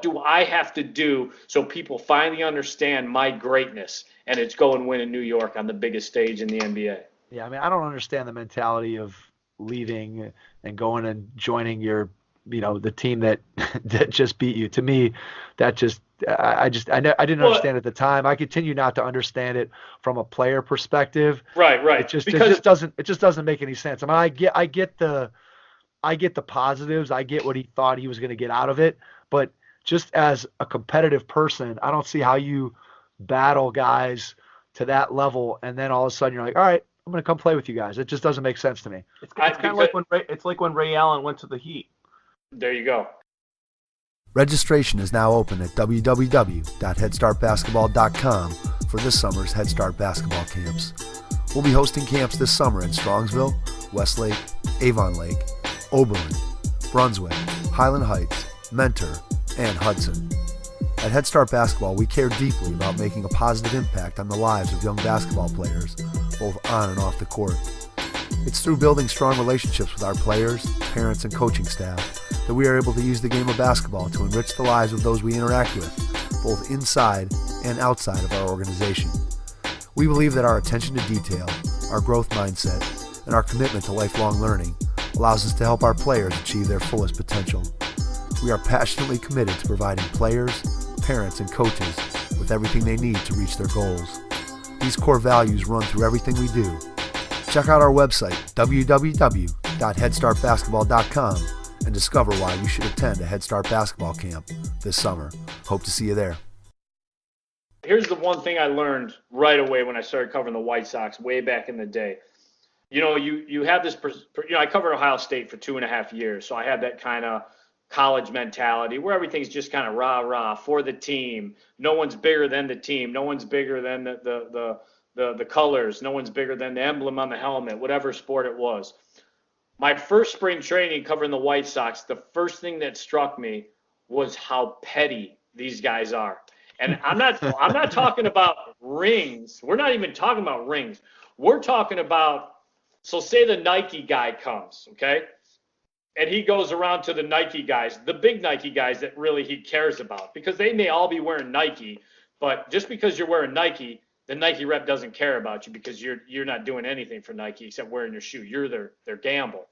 [SPEAKER 2] do I have to do so people finally understand my greatness? And it's go and win in New York on the biggest stage in the NBA.
[SPEAKER 3] Yeah, I mean, I don't understand the mentality of leaving and going and joining your the team that that just beat you. To me, that just I didn't
[SPEAKER 2] Well,
[SPEAKER 3] understand at the time. I continue not to understand it from a player perspective.
[SPEAKER 2] right.
[SPEAKER 3] It just
[SPEAKER 2] Because
[SPEAKER 3] doesn't make any sense. I mean, I get the positives. I get what he thought he was going to get out of it, but just as a competitive person, I don't see how you battle guys to that level and then all of a sudden you're like, all right, I'm going to come play with you guys. It just doesn't make sense to me.
[SPEAKER 4] It's kind of like when Ray Allen went to the Heat.
[SPEAKER 2] there you go.
[SPEAKER 5] Registration is now open at www.headstartbasketball.com for this summer's Head Start basketball camps. We'll be hosting camps this summer in Strongsville, Westlake, Avon Lake, Oberlin, Brunswick, Highland Heights, Mentor, and Hudson. At Head Start Basketball, we care deeply about making a positive impact on the lives of young basketball players, both on and off the court. It's through building strong relationships with our players, parents, and coaching staff that we are able to use the game of basketball to enrich the lives of those we interact with, both inside and outside of our organization. We believe that our attention to detail, our growth mindset, and our commitment to lifelong learning allows us to help our players achieve their fullest potential. We are passionately committed to providing players, parents, and coaches with everything they need to reach their goals. These core values run through everything we do. Check out our website, www.headstartbasketball.com, and discover why you should attend a Head Start basketball camp this summer. Hope to see you there.
[SPEAKER 2] Here's the one thing I learned right away when I started covering the White Sox way back in the day. You have this, I covered Ohio State for 2.5 years, so I had that kind of college mentality where everything's just kind of rah-rah for the team. No one's bigger than the team. No one's bigger than the colors. No one's bigger than the emblem on the helmet, whatever sport it was. My first spring training covering the White Sox, the first thing that struck me was how petty these guys are. And I'm not talking about rings. We're not even talking about rings. We're talking about, so say the Nike guy comes, okay? And he goes around to the Nike guys, the big Nike guys that really he cares about, because they may all be wearing Nike, but just because you're wearing Nike, the Nike rep doesn't care about you because you're not doing anything for Nike except wearing your shoe. You're their gamble.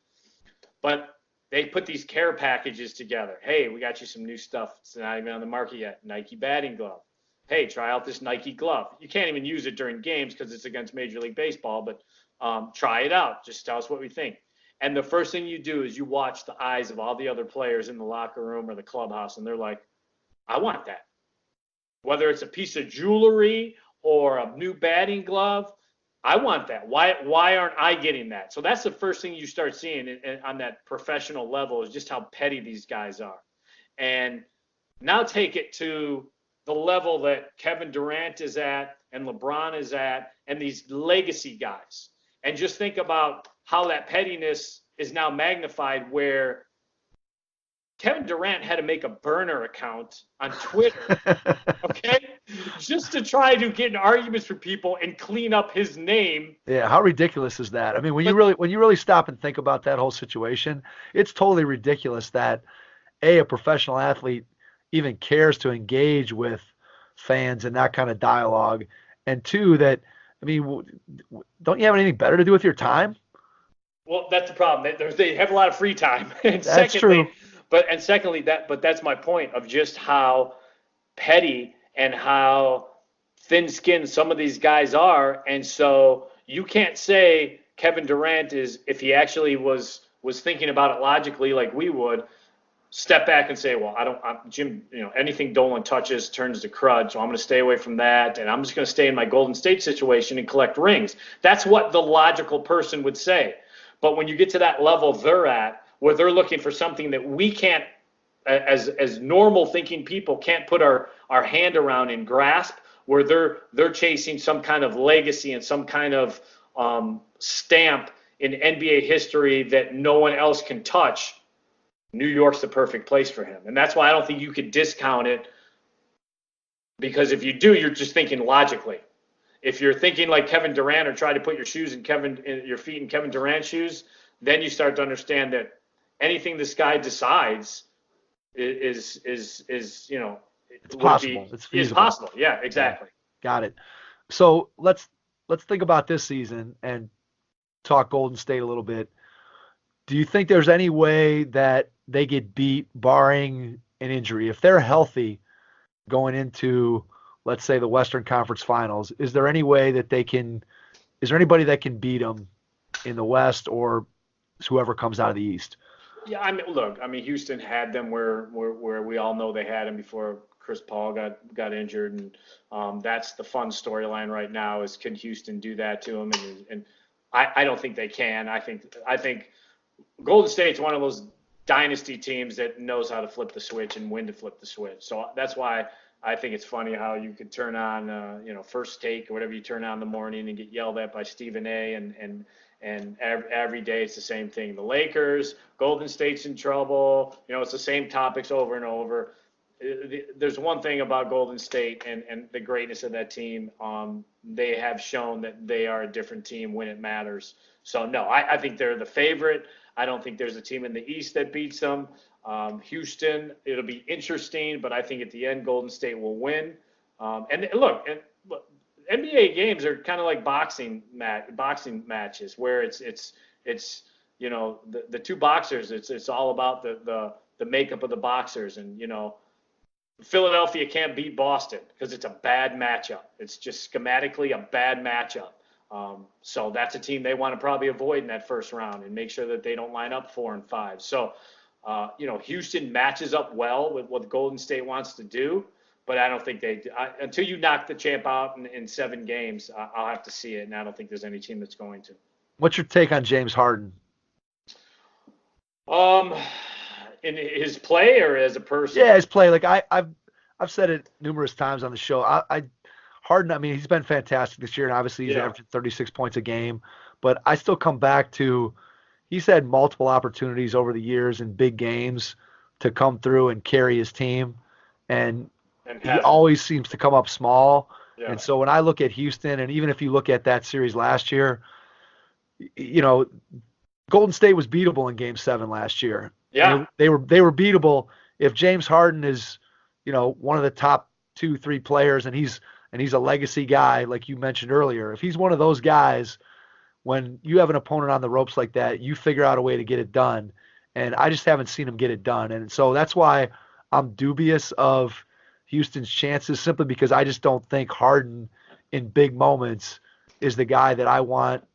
[SPEAKER 2] But they put these care packages together. Hey, we got you some new stuff. It's not even on the market yet. Nike batting glove. Hey, try out this Nike glove. You can't even use it during games because it's against Major League Baseball, but try it out. Just tell us what we think. And the first thing you do is you watch the eyes of all the other players in the locker room or the clubhouse, and they're like, I want that. Whether it's a piece of jewelry or a new batting glove, I want that. Why aren't I getting that? So that's the first thing you start seeing on that professional level is just how petty these guys are. And now take it to the level that Kevin Durant is at and LeBron is at and these legacy guys. And just think about how that pettiness is now magnified where Kevin Durant had to make a burner account on Twitter, okay, just to try to get in arguments with people and clean up his name.
[SPEAKER 3] Yeah, how ridiculous is that? I mean, when you really stop and think about that whole situation, it's totally ridiculous that a professional athlete even cares to engage with fans in that kind of dialogue, and two, that I mean, don't you have anything better to do with your time?
[SPEAKER 2] Well, that's the problem. They have a lot of free time. And
[SPEAKER 3] that's true.
[SPEAKER 2] But that's my point of just how petty and how thin-skinned some of these guys are. And so you can't say Kevin Durant is, if he actually was thinking about it logically like we would, step back and say, well, Jim, anything Dolan touches turns to crud, so I'm going to stay away from that, and I'm just going to stay in my Golden State situation and collect rings. That's what the logical person would say. But when you get to that level they're at, where they're looking for something that we can't, as normal thinking people, can't put our hand around and grasp, where they're chasing some kind of legacy and some kind of stamp in NBA history that no one else can touch, New York's the perfect place for him. And that's why I don't think you could discount it, because if you do, you're just thinking logically. If you're thinking like Kevin Durant or try to put your feet in Kevin Durant's shoes, then you start to understand that anything this guy decides is it's
[SPEAKER 3] possible. It's feasible.
[SPEAKER 2] It's possible. Yeah, exactly.
[SPEAKER 3] Yeah, got it. So let's think about this season and talk Golden State a little bit. Do you think there's any way that they get beat barring an injury. If they're healthy going into, let's say, the Western Conference Finals, is there any way that is there anybody that can beat them in the West or whoever comes out of the East?
[SPEAKER 2] Yeah, I mean, look, I mean, Houston had them where we all know they had him before Chris Paul got injured, and that's the fun storyline right now is can Houston do that to him? And I don't think they can. I think Golden State's one of those dynasty teams that knows how to flip the switch and when to flip the switch. So that's why I think it's funny how you could turn on, First Take or whatever you turn on in the morning and get yelled at by Stephen A. And every day it's the same thing. The Lakers, Golden State's in trouble. It's the same topics over and over. There's one thing about Golden State and the greatness of that team. They have shown that they are a different team when it matters. So, no, I think they're the favorite. I don't think there's a team in the East that beats them. Houston, it'll be interesting, but I think at the end Golden State will win. And look, NBA games are kind of like boxing matches where it's the two boxers. It's all about the makeup of the boxers, and Philadelphia can't beat Boston because it's a bad matchup. It's just schematically a bad matchup. So that's a team they want to probably avoid in that first round and make sure that they don't line up 4 and 5. So Houston matches up well with what Golden State wants to do. But I don't think they do. Until you knock the champ out in 7 games, I'll have to see it, and I don't think there's any team that's going to.
[SPEAKER 3] What's your take on James Harden?
[SPEAKER 2] In his play or as a person?
[SPEAKER 3] Yeah, his play. Like I've said it numerous times on the show. Harden, I mean, he's been fantastic this year, and obviously he's averaging 36 points a game. But I still come back to he's had multiple opportunities over the years in big games to come through and carry his team, and he always seems to come up small. Yeah. And so when I look at Houston, and even if you look at that series last year, Golden State was beatable in Game 7 last year.
[SPEAKER 2] Yeah,
[SPEAKER 3] they were beatable if James Harden is, one of the top 2-3 players, and he's a legacy guy like you mentioned earlier. If he's one of those guys, when you have an opponent on the ropes like that, you figure out a way to get it done. And I just haven't seen him get it done, and so that's why I'm dubious of Houston's chances, simply because I just don't think Harden in big moments is the guy that I want.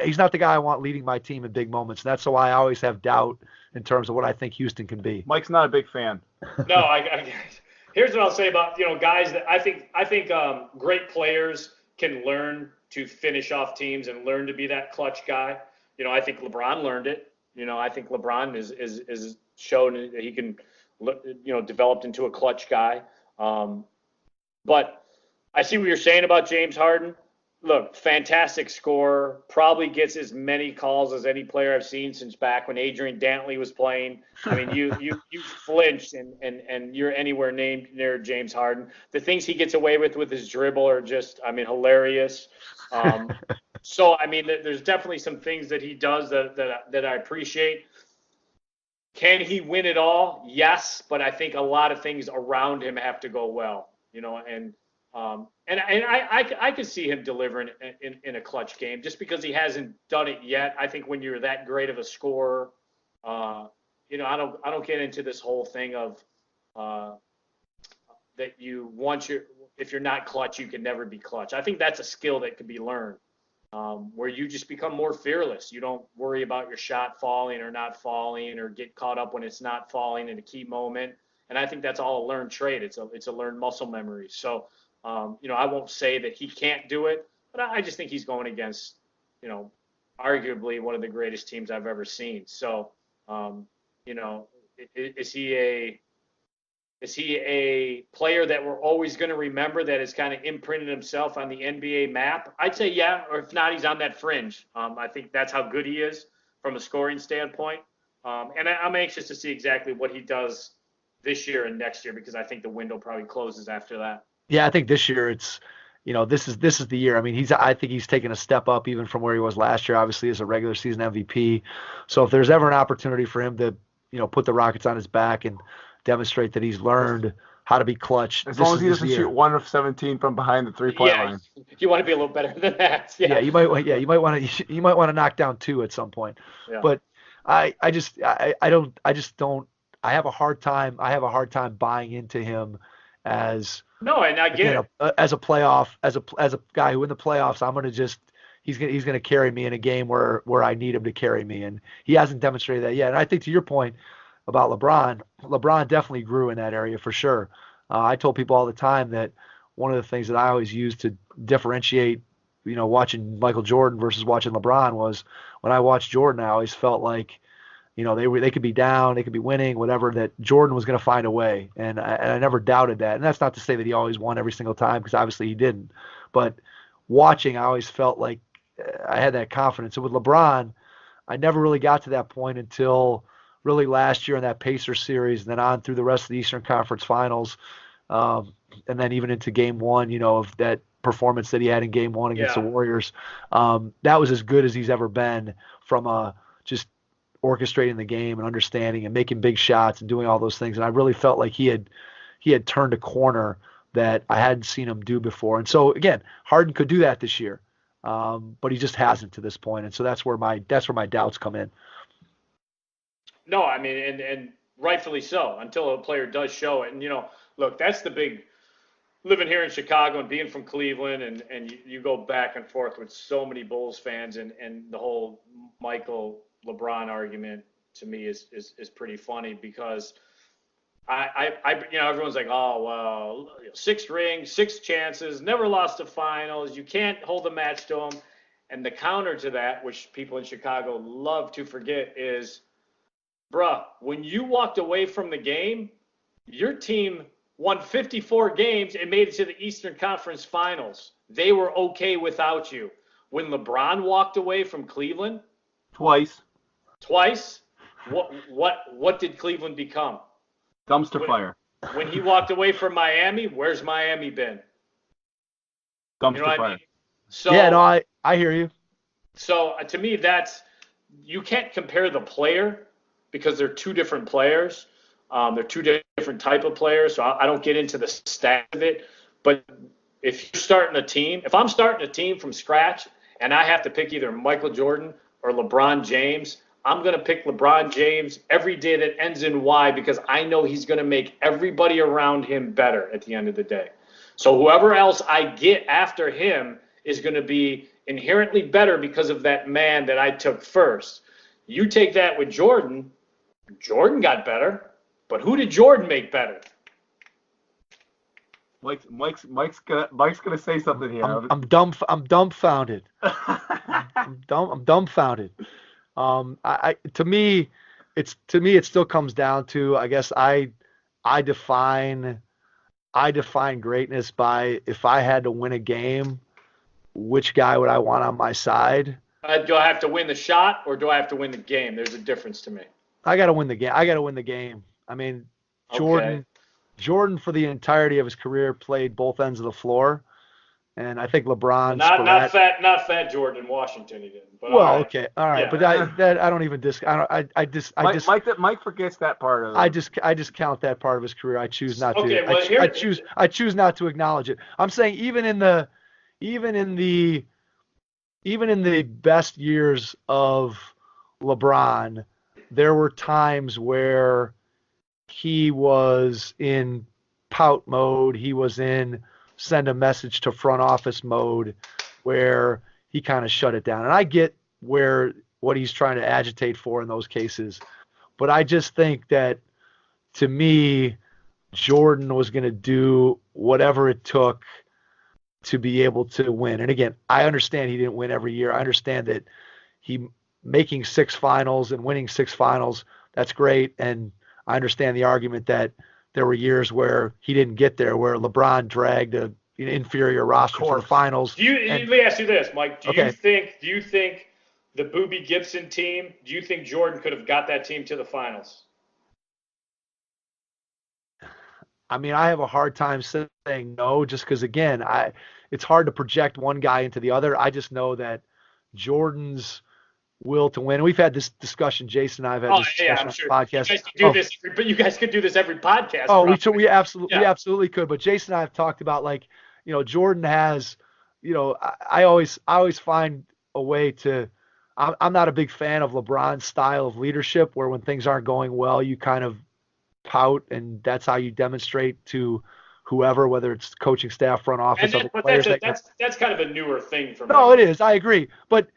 [SPEAKER 3] He's not the guy I want leading my team in big moments. And that's why I always have doubt in terms of what I think Houston can be.
[SPEAKER 4] Mike's not a big fan.
[SPEAKER 2] No, here's what I'll say about guys that I think great players can learn to finish off teams and learn to be that clutch guy. I think LeBron learned it. I think LeBron is shown that he can developed into a clutch guy. But I see what you're saying about James Harden. Look, fantastic scorer, probably gets as many calls as any player I've seen since back when Adrian Dantley was playing. I mean, you flinched and you're anywhere near James Harden. The things he gets away with his dribble are just, hilarious. So, there's definitely some things that he does that I appreciate. Can he win it all? Yes, but I think a lot of things around him have to go well, and I could see him delivering in a clutch game just because he hasn't done it yet. I think when you're that great of a scorer, I don't get into this whole thing of that if you're not clutch, you can never be clutch. I think that's a skill that can be learned. Where you just become more fearless. You don't worry about your shot falling or not falling or get caught up when it's not falling in a key moment. And I think that's all a learned trait. It's a learned muscle memory. So, I won't say that he can't do it, but I just think he's going against, arguably one of the greatest teams I've ever seen. So, is he a player that we're always going to remember that has kind of imprinted himself on the NBA map? I'd say yeah, or if not, he's on that fringe. I think that's how good he is from a scoring standpoint. And I'm anxious to see exactly what he does this year and next year because I think the window probably closes after that.
[SPEAKER 3] Yeah, I think this year it's, this is the year. I think he's taken a step up even from where he was last year, obviously as a regular season MVP. So if there's ever an opportunity for him to, put the Rockets on his back and demonstrate that he's learned how to be clutch.
[SPEAKER 4] As long as he doesn't shoot 1 of 17 from behind the 3-point line.
[SPEAKER 2] You want to be a little better than that.
[SPEAKER 3] Yeah, you might want to knock down 2 at some point. Yeah. But I have a hard time buying into him as
[SPEAKER 2] No, and I get it.
[SPEAKER 3] as a playoff as a guy who in the playoffs he's gonna carry me in a game where I need him to carry me, and he hasn't demonstrated that yet. And I think to your point about LeBron definitely grew in that area for sure. I told people all the time that one of the things that I always use to differentiate, watching Michael Jordan versus watching LeBron was when I watched Jordan, I always felt like, they could be down, they could be winning, whatever, that Jordan was going to find a way. And I never doubted that. And that's not to say that he always won every single time, because obviously he didn't. But watching, I always felt like I had that confidence. And with LeBron, I never really got to that point until really last year in that Pacers series, and then on through the rest of the Eastern Conference Finals, and then even into Game 1, of that performance that he had in Game 1 against the Warriors. That was as good as he's ever been from just orchestrating the game and understanding and making big shots and doing all those things. And I really felt like he had turned a corner that I hadn't seen him do before. And so again, Harden could do that this year, but he just hasn't to this point. And so that's where my doubts come in.
[SPEAKER 2] No, I mean, and rightfully so, until a player does show it. And, look, that's the big living here in Chicago and being from Cleveland, and you go back and forth with so many Bulls fans, and the whole Michael LeBron argument to me is pretty funny, because I everyone's like, oh, well, 6 rings, 6 chances, never lost a finals, you can't hold a match to him. And the counter to that, which people in Chicago love to forget, is, bruh, when you walked away from the game, your team won 54 games and made it to the Eastern Conference Finals. They were okay without you. When LeBron walked away from Cleveland
[SPEAKER 4] twice,
[SPEAKER 2] what did Cleveland become?
[SPEAKER 4] Dumpster fire.
[SPEAKER 2] When he walked away from Miami, where's Miami been?
[SPEAKER 4] Dumpster fire.
[SPEAKER 2] I mean? So,
[SPEAKER 3] yeah, no, I hear you.
[SPEAKER 2] So to me, you can't compare the player, because they're two different players. They're two different type of players, so I don't get into the stat of it. But if I'm starting a team from scratch and I have to pick either Michael Jordan or LeBron James, I'm going to pick LeBron James every day that ends in Y, because I know he's going to make everybody around him better at the end of the day. So whoever else I get after him is going to be inherently better because of that man that I took first. You take that with Jordan got better, but who did Jordan make better?
[SPEAKER 4] Mike's gonna say something here.
[SPEAKER 3] I'm dumbfounded. I'm dumbfounded. To me, it still comes down to, I guess I define greatness by, if I had to win a game, which guy would I want on my side?
[SPEAKER 2] Do I have to win the shot, or do I have to win the game? There's a difference to me.
[SPEAKER 3] I got to win the game. I mean, Jordan for the entirety of his career played both ends of the floor, and I think LeBron.
[SPEAKER 2] Not fat Jordan in Washington, he didn't. But
[SPEAKER 3] well, okay, all right,
[SPEAKER 2] yeah.
[SPEAKER 3] But I don't even
[SPEAKER 4] Mike forgets that part of it.
[SPEAKER 3] I just count that part of his career. I choose not to.
[SPEAKER 2] Okay, well,
[SPEAKER 3] I choose not to acknowledge it. I'm saying even in the best years of LeBron, there were times where he was in pout mode. He was in send a message to front office mode, where he kind of shut it down. And I get what he's trying to agitate for in those cases. But I just think that, to me, Jordan was going to do whatever it took to be able to win. And again, I understand he didn't win every year. I understand that he making 6 finals and winning 6 finals, that's great. And I understand the argument that there were years where he didn't get there, where LeBron dragged an inferior roster for the finals.
[SPEAKER 2] Let me ask you this, Mike. Do you think the Boobie Gibson team, do you think Jordan could have got that team to the finals?
[SPEAKER 3] I mean, I have a hard time saying no, just because, again, it's hard to project one guy into the other. I just know that Jordan's will to win. We've had this discussion. Jason and I have had this discussion
[SPEAKER 2] I'm sure.
[SPEAKER 3] on the podcast.
[SPEAKER 2] You guys could do this every podcast.
[SPEAKER 3] Oh, we absolutely could. But Jason and I have talked about, like, Jordan has, I always find a way to I'm not a big fan of LeBron's style of leadership, where when things aren't going well, you kind of pout, and that's how you demonstrate to whoever, whether it's coaching staff, front office, other
[SPEAKER 2] But
[SPEAKER 3] players.
[SPEAKER 2] that's kind of a newer thing for me.
[SPEAKER 3] No, it is. I agree. But,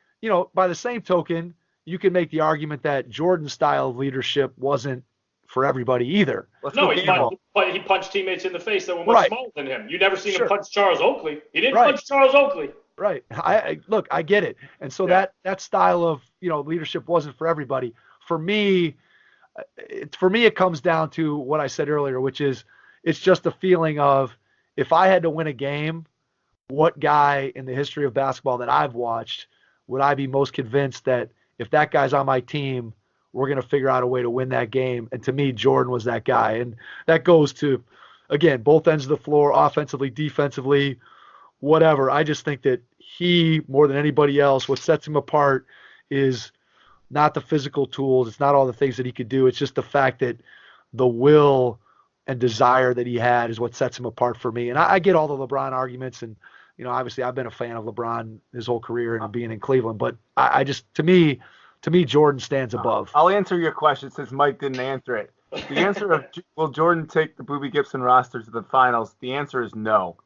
[SPEAKER 3] by the same token, you can make the argument that Jordan's style of leadership wasn't for everybody either.
[SPEAKER 2] He punched teammates in the face that were much smaller than him. You never seen him punch Charles Oakley. He didn't punch Charles Oakley.
[SPEAKER 3] Right. I get it. And so that style of, leadership wasn't for everybody. For me, it comes down to what I said earlier, which is it's just a feeling of, if I had to win a game, what guy in the history of basketball that I've watched would I be most convinced that if that guy's on my team, we're going to figure out a way to win that game? And to me, Jordan was that guy. And that goes to, again, both ends of the floor, offensively, defensively, whatever. I just think that he, more than anybody else, what sets him apart is not the physical tools. It's not all the things that he could do. It's just the fact that the will and desire that he had is what sets him apart for me. And I get all the LeBron arguments, and obviously I've been a fan of LeBron his whole career and being in Cleveland, but I just, to me, Jordan stands above.
[SPEAKER 4] I'll answer your question since Mike didn't answer it. The answer of will Jordan take the Boobie Gibson roster to the finals? The answer is no.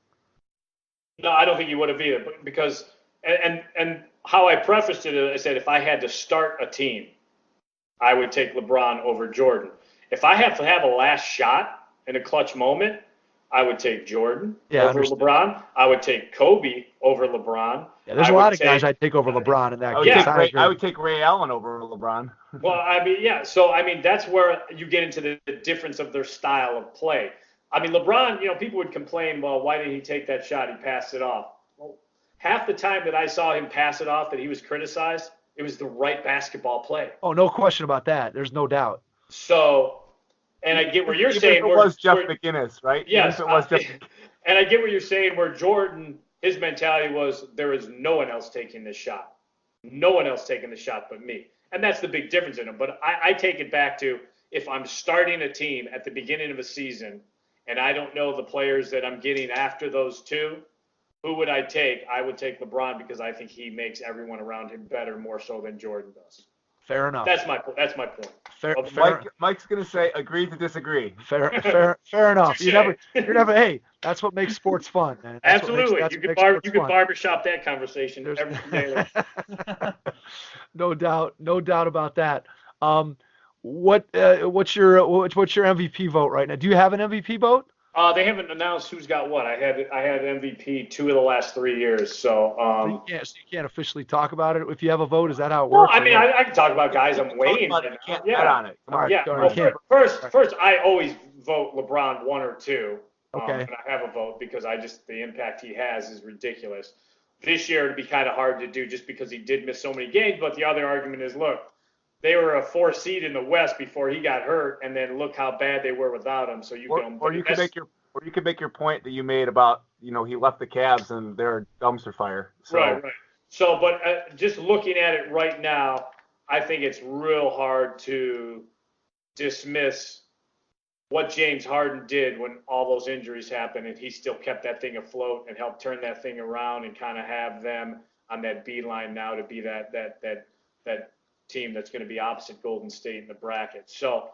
[SPEAKER 2] No, I don't think he would have either, because and how I prefaced it, I said if I had to start a team, I would take LeBron over Jordan. If I have to have a last shot in a clutch moment, I would take Jordan over LeBron. I would take Kobe over LeBron.
[SPEAKER 3] Yeah, there's a lot of guys I'd take over LeBron in that case.
[SPEAKER 4] I would take Ray Allen over LeBron.
[SPEAKER 2] Well, So, that's where you get into the difference of their style of play. LeBron, people would complain, well, why didn't he take that shot? He passed it off. Well, half the time that I saw him pass it off that he was criticized, it was the right basketball play.
[SPEAKER 3] Oh, no question about that. There's no doubt.
[SPEAKER 2] So, and I get where you're saying.
[SPEAKER 4] If it was Jeff McInnes, right?
[SPEAKER 2] Yes.
[SPEAKER 4] Even if it was Jeff.
[SPEAKER 2] And I get what you're saying, where Jordan, his mentality was, there is no one else taking this shot. No one else taking the shot but me. And that's the big difference in him. But I take it back to, if I'm starting a team at the beginning of a season and I don't know the players that I'm getting after those two, who would I take? I would take LeBron, because I think he makes everyone around him better, more so than Jordan does.
[SPEAKER 3] Fair enough.
[SPEAKER 2] That's my point.
[SPEAKER 4] Mike's going to say agree to disagree.
[SPEAKER 3] Fair enough. You're never. Hey, that's what makes sports fun, man.
[SPEAKER 2] Absolutely. You can barbershop that conversation every day.
[SPEAKER 3] No doubt about that. What's your MVP vote right now? Do you have an MVP vote?
[SPEAKER 2] They haven't announced who's got what. I had MVP 2 of the last 3 years. So
[SPEAKER 3] you can't officially talk about it if you have a vote. Is that how it
[SPEAKER 2] works?
[SPEAKER 3] Well,
[SPEAKER 2] I can talk about guys I'm weighing.
[SPEAKER 4] Can't bet on it.
[SPEAKER 3] All right,
[SPEAKER 2] yeah. Well, first, I always vote LeBron 1 or 2.
[SPEAKER 3] Okay.
[SPEAKER 2] And I have a vote because the impact he has is ridiculous. This year it'd be kind of hard to do just because he did miss so many games. But the other argument is, look, they were a 4 seed in the West before he got hurt, and then look how bad they were without him. So you
[SPEAKER 4] could make your point that you made about he left the Cavs and they're a dumpster fire. So.
[SPEAKER 2] Right. So, but just looking at it right now, I think it's real hard to dismiss what James Harden did when all those injuries happened, and he still kept that thing afloat and helped turn that thing around and kind of have them on that beeline now to be that team that's going to be opposite Golden State in the bracket. So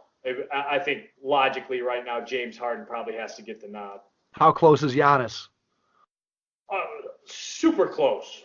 [SPEAKER 2] I think logically right now, James Harden probably has to get the nod.
[SPEAKER 3] How close is Giannis?
[SPEAKER 2] Super close.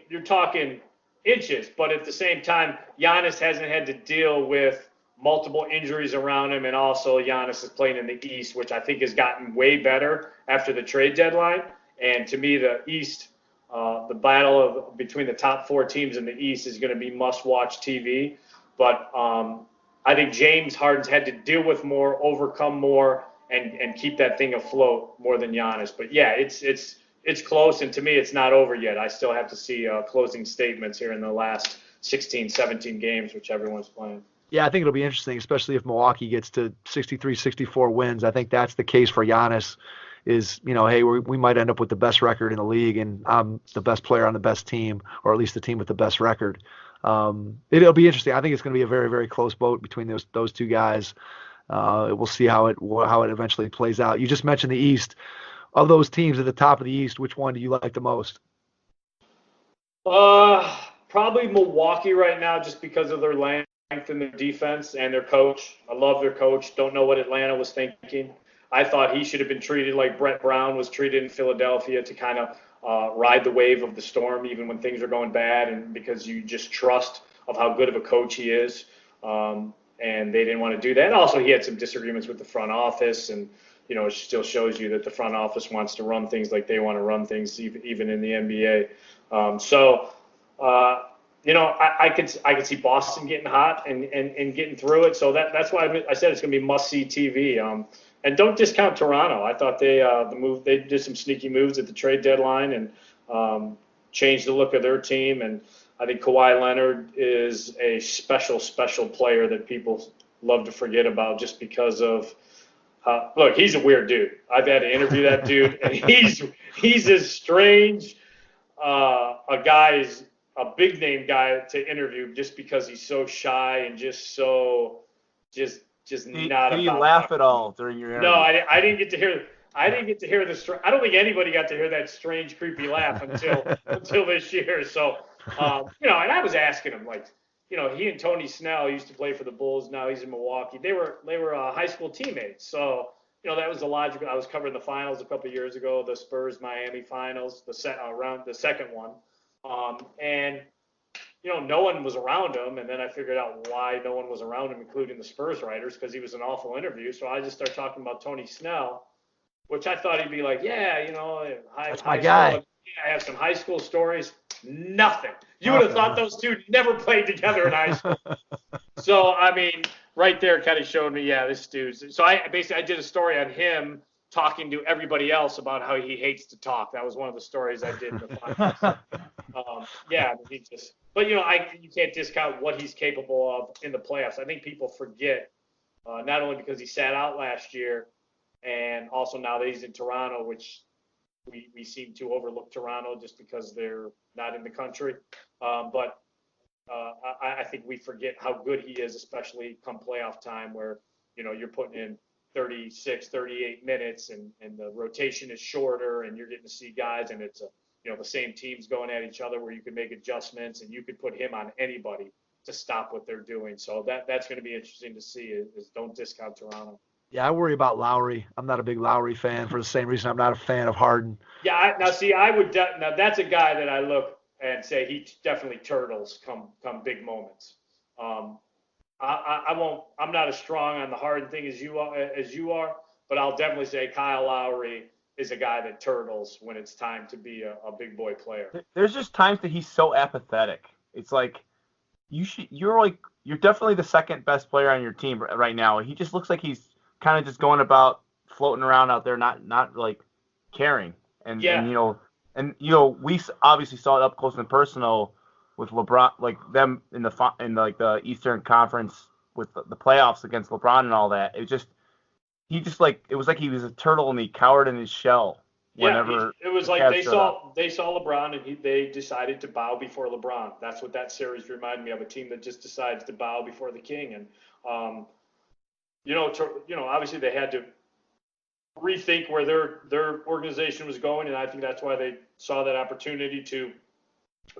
[SPEAKER 2] You're talking inches, but at the same time, Giannis hasn't had to deal with multiple injuries around him, and also Giannis is playing in the East, which I think has gotten way better after the trade deadline. And to me, the East, the battle between the top 4 teams in the East is going to be must-watch TV. But I think James Harden's had to deal with more, overcome more, and keep that thing afloat more than Giannis. But yeah, it's close, and to me, it's not over yet. I still have to see closing statements here in the last 16, 17 games, which everyone's playing.
[SPEAKER 3] Yeah, I think it'll be interesting, especially if Milwaukee gets to 63, 64 wins. I think that's the case for Giannis is, hey, we might end up with the best record in the league, and I'm the best player on the best team, or at least the team with the best record. It'll be interesting. I think it's going to be a very, very close vote between those two guys. We'll see how it eventually plays out. You just mentioned the East. Of those teams at the top of the East, which one do you like the most?
[SPEAKER 2] Probably Milwaukee right now, just because of their length and their defense and their coach. I love their coach. Don't know what Atlanta was thinking. I thought he should have been treated like Brett Brown was treated in Philadelphia, to kind of ride the wave of the storm, even when things are going bad, and because you just trust of how good of a coach he is. And they didn't want to do that. And also, he had some disagreements with the front office, and it still shows you that the front office wants to run things like they want to run things, even in the NBA. I could see Boston getting hot and getting through it. So that's why I said it's going to be must-see TV. And don't discount Toronto. I thought they did some sneaky moves at the trade deadline and changed the look of their team. And I think Kawhi Leonard is a special, special player that people love to forget about, just because of look, he's a weird dude. I've had to interview that dude, and he's as strange a big name guy to interview, just because he's so shy and just not.
[SPEAKER 4] Did you laugh at all during your interview?
[SPEAKER 2] No, I didn't get to hear. I didn't get to hear I don't think anybody got to hear that strange, creepy laugh until this year. So, and I was asking him, like, he and Tony Snell used to play for the Bulls. Now he's in Milwaukee. They were high school teammates. So, that was the logical. I was covering the finals a couple of years ago, the Spurs Miami finals, the second one. And no one was around him, and then I figured out why no one was around him, including the Spurs writers, because he was an awful interview. So I just started talking about Tony Snell, which I thought he'd be like,
[SPEAKER 3] that's my guy.
[SPEAKER 2] I have some high school stories. Nothing. You would have thought those two never played together in high school. So, I mean, right there kind of showed me, this dude's. So I did a story on him talking to everybody else about how he hates to talk. That was one of the stories I did in the finals. But you can't discount what he's capable of in the playoffs. I think people forget, not only because he sat out last year, and also now that he's in Toronto, which we seem to overlook Toronto just because they're not in the country. But I think we forget how good he is, especially come playoff time, where you're putting in 36, 38 minutes, and the rotation is shorter, and you're getting to see guys, and it's the same teams going at each other, where you can make adjustments, and you could put him on anybody to stop what they're doing. So that's going to be interesting to see. Is don't discount Toronto.
[SPEAKER 3] Yeah, I worry about Lowry. I'm not a big Lowry fan for the same reason I'm not a fan of Harden.
[SPEAKER 2] Yeah, I would. Now that's a guy that I look and say he definitely turtles come big moments. I won't. I'm not as strong on the Harden thing as you are, but I'll definitely say Kyle Lowry is a guy that turtles when it's time to be a big boy player.
[SPEAKER 4] There's just times that he's so apathetic. It's like you're definitely the second best player on your team right now. He just looks like he's kind of just going about floating around out there, not like caring. And we obviously saw it up close and personal with LeBron, like them in the Eastern Conference with the playoffs against LeBron and all that. It was like he was a turtle and he cowered in his shell. Whenever
[SPEAKER 2] it was like they saw LeBron and they decided to bow before LeBron. That's what that series reminded me of, a team that just decides to bow before the king. And obviously they had to rethink where their organization was going, and I think that's why they saw that opportunity to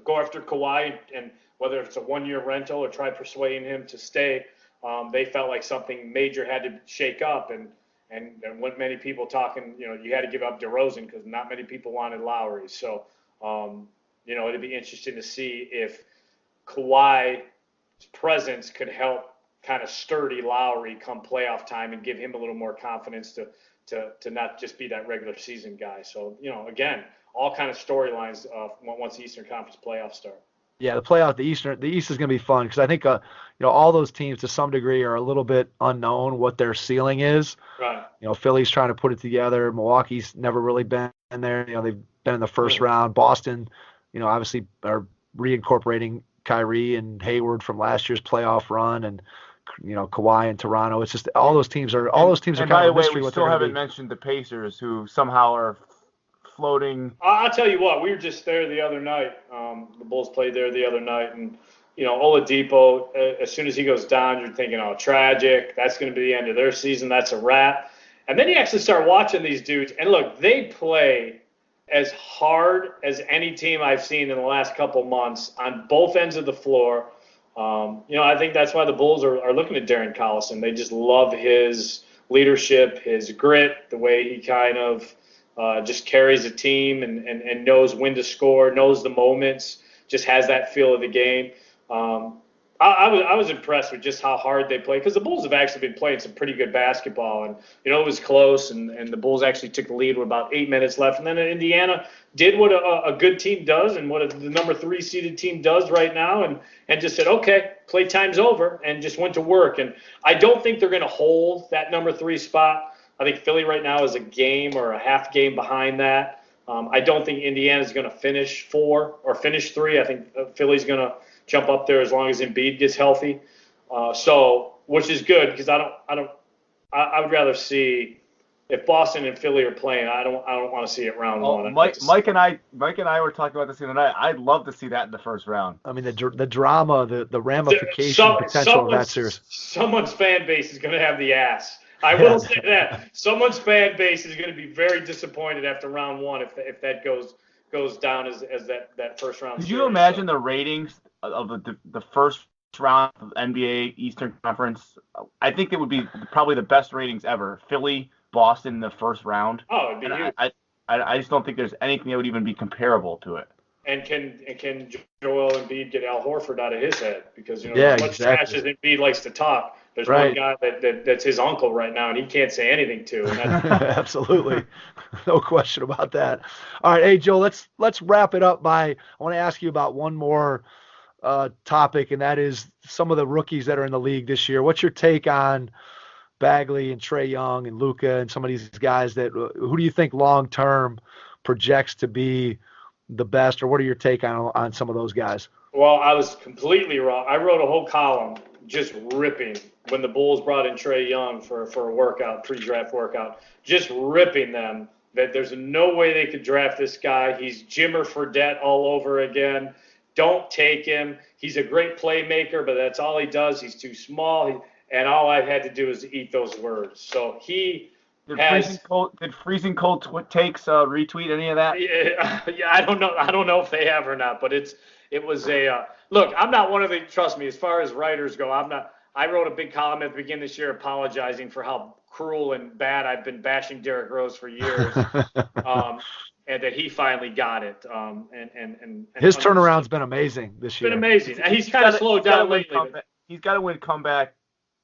[SPEAKER 2] go after Kawhi, and whether it's a one-year rental or try persuading him to stay, they felt like something major had to shake up, and what many people talking, you had to give up DeRozan because not many people wanted Lowry. So, it'd be interesting to see if Kawhi's presence could help kind of sturdy Lowry come playoff time and give him a little more confidence to not just be that regular season guy. So, again, all kind of storylines once the Eastern Conference playoffs start.
[SPEAKER 3] Yeah, the East is going to be fun because I think all those teams to some degree are a little bit unknown what their ceiling is.
[SPEAKER 2] Right.
[SPEAKER 3] Philly's trying to put it together. Milwaukee's never really been there. They've been in the first round. Boston, obviously are reincorporating Kyrie and Hayward from last year's playoff run, and Kawhi and Toronto. It's just all those teams are kind of a mystery.
[SPEAKER 4] We still haven't mentioned the Pacers, who somehow are floating.
[SPEAKER 2] I'll tell you what, we were just there the other night. The Bulls played there the other night, and Oladipo, as soon as he goes down, you're thinking, oh, tragic. That's going to be the end of their season. That's a wrap. And then you actually start watching these dudes, and look, they play as hard as any team I've seen in the last couple months on both ends of the floor. I think that's why the Bulls are looking at Darren Collison. They just love his leadership, his grit, the way he kind of just carries a team and knows when to score, knows the moments, just has that feel of the game. I was impressed with just how hard they play, because the Bulls have actually been playing some pretty good basketball, and it was close, and the Bulls actually took the lead with about 8 minutes left, and then Indiana did what a good team does and what the number 3 seeded team does right now, and just said, okay, playtime's over, and just went to work. And I don't think they're going to hold that number 3 spot. I think Philly right now is a game or a half game behind that. I don't think Indiana's going to finish 4 or finish 3. I think Philly's going to jump up there as long as Embiid gets healthy. Which is good, because I would rather see, if Boston and Philly are playing, I don't want to see it round one.
[SPEAKER 4] Mike and I were talking about this the other night. I'd love to see that in the first round.
[SPEAKER 3] I mean, the drama, the ramification potential of that series. Someone's
[SPEAKER 2] fan base is going to have the ass. I will say that. Someone's fan base is going to be very disappointed after round one if that goes down as that first round.
[SPEAKER 4] Could you imagine the ratings of the first round of NBA Eastern Conference? I think it would be probably the best ratings ever. Philly, Boston in the first round.
[SPEAKER 2] Oh, it'd be huge.
[SPEAKER 4] I just don't think there's anything that would even be comparable to it.
[SPEAKER 2] And can Joel Embiid get Al Horford out of his head? Because
[SPEAKER 3] as
[SPEAKER 2] much trash as Embiid likes to talk, there's one guy that's his uncle right now, and he can't say anything to.
[SPEAKER 3] Absolutely, no question about that. All right, hey Joe, let's wrap it up I want to ask you about one more topic, and that is some of the rookies that are in the league this year. What's your take on Bagley and Trae Young and Luka and some of these guys who do you think long term projects to be the best, or what are your take on some of those guys?
[SPEAKER 2] Well, I was completely wrong. I wrote a whole column just ripping when the Bulls brought in Trae Young for a workout, pre-draft workout, just ripping them that there's no way they could draft this guy. He's Jimmer Fredette all over again. Don't take him. He's a great playmaker, but that's all he does. He's too small, and all I had to do is eat those words. So he
[SPEAKER 4] Did freezing cold takes retweet any of that?
[SPEAKER 2] Yeah, I don't know if they have or not, but it was a look. I'm not one of the, trust me, as far as writers go, I'm not. I wrote a big column at the beginning of this year apologizing for how cruel and bad I've been bashing Derrick Rose for years, and that he finally got it. And
[SPEAKER 3] his turnaround's been amazing this year.
[SPEAKER 2] It's been amazing. He's kind of slowed down lately.
[SPEAKER 4] He's got to win comeback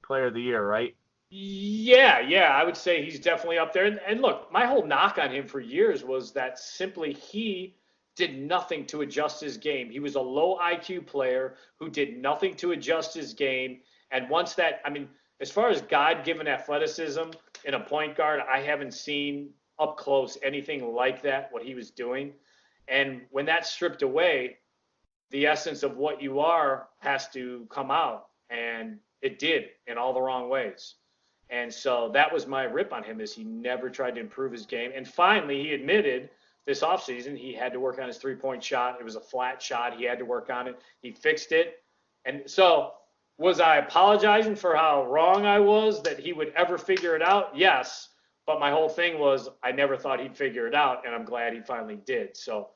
[SPEAKER 4] player of the year, right?
[SPEAKER 2] Yeah, I would say he's definitely up there. And look, my whole knock on him for years was that simply he did nothing to adjust his game. He was a low IQ player who did nothing to adjust his game. And once that, I mean, as far as God-given athleticism in a point guard, I haven't seen up close anything like that, what he was doing. And when that's stripped away, the essence of what you are has to come out. And it did in all the wrong ways. And so that was my rip on him, is he never tried to improve his game. And finally, he admitted this offseason he had to work on his three-point shot. It was a flat shot. He had to work on it. He fixed it. And so was I apologizing for how wrong I was that he would ever figure it out? Yes. But my whole thing was I never thought he'd figure it out, and I'm glad he finally did. So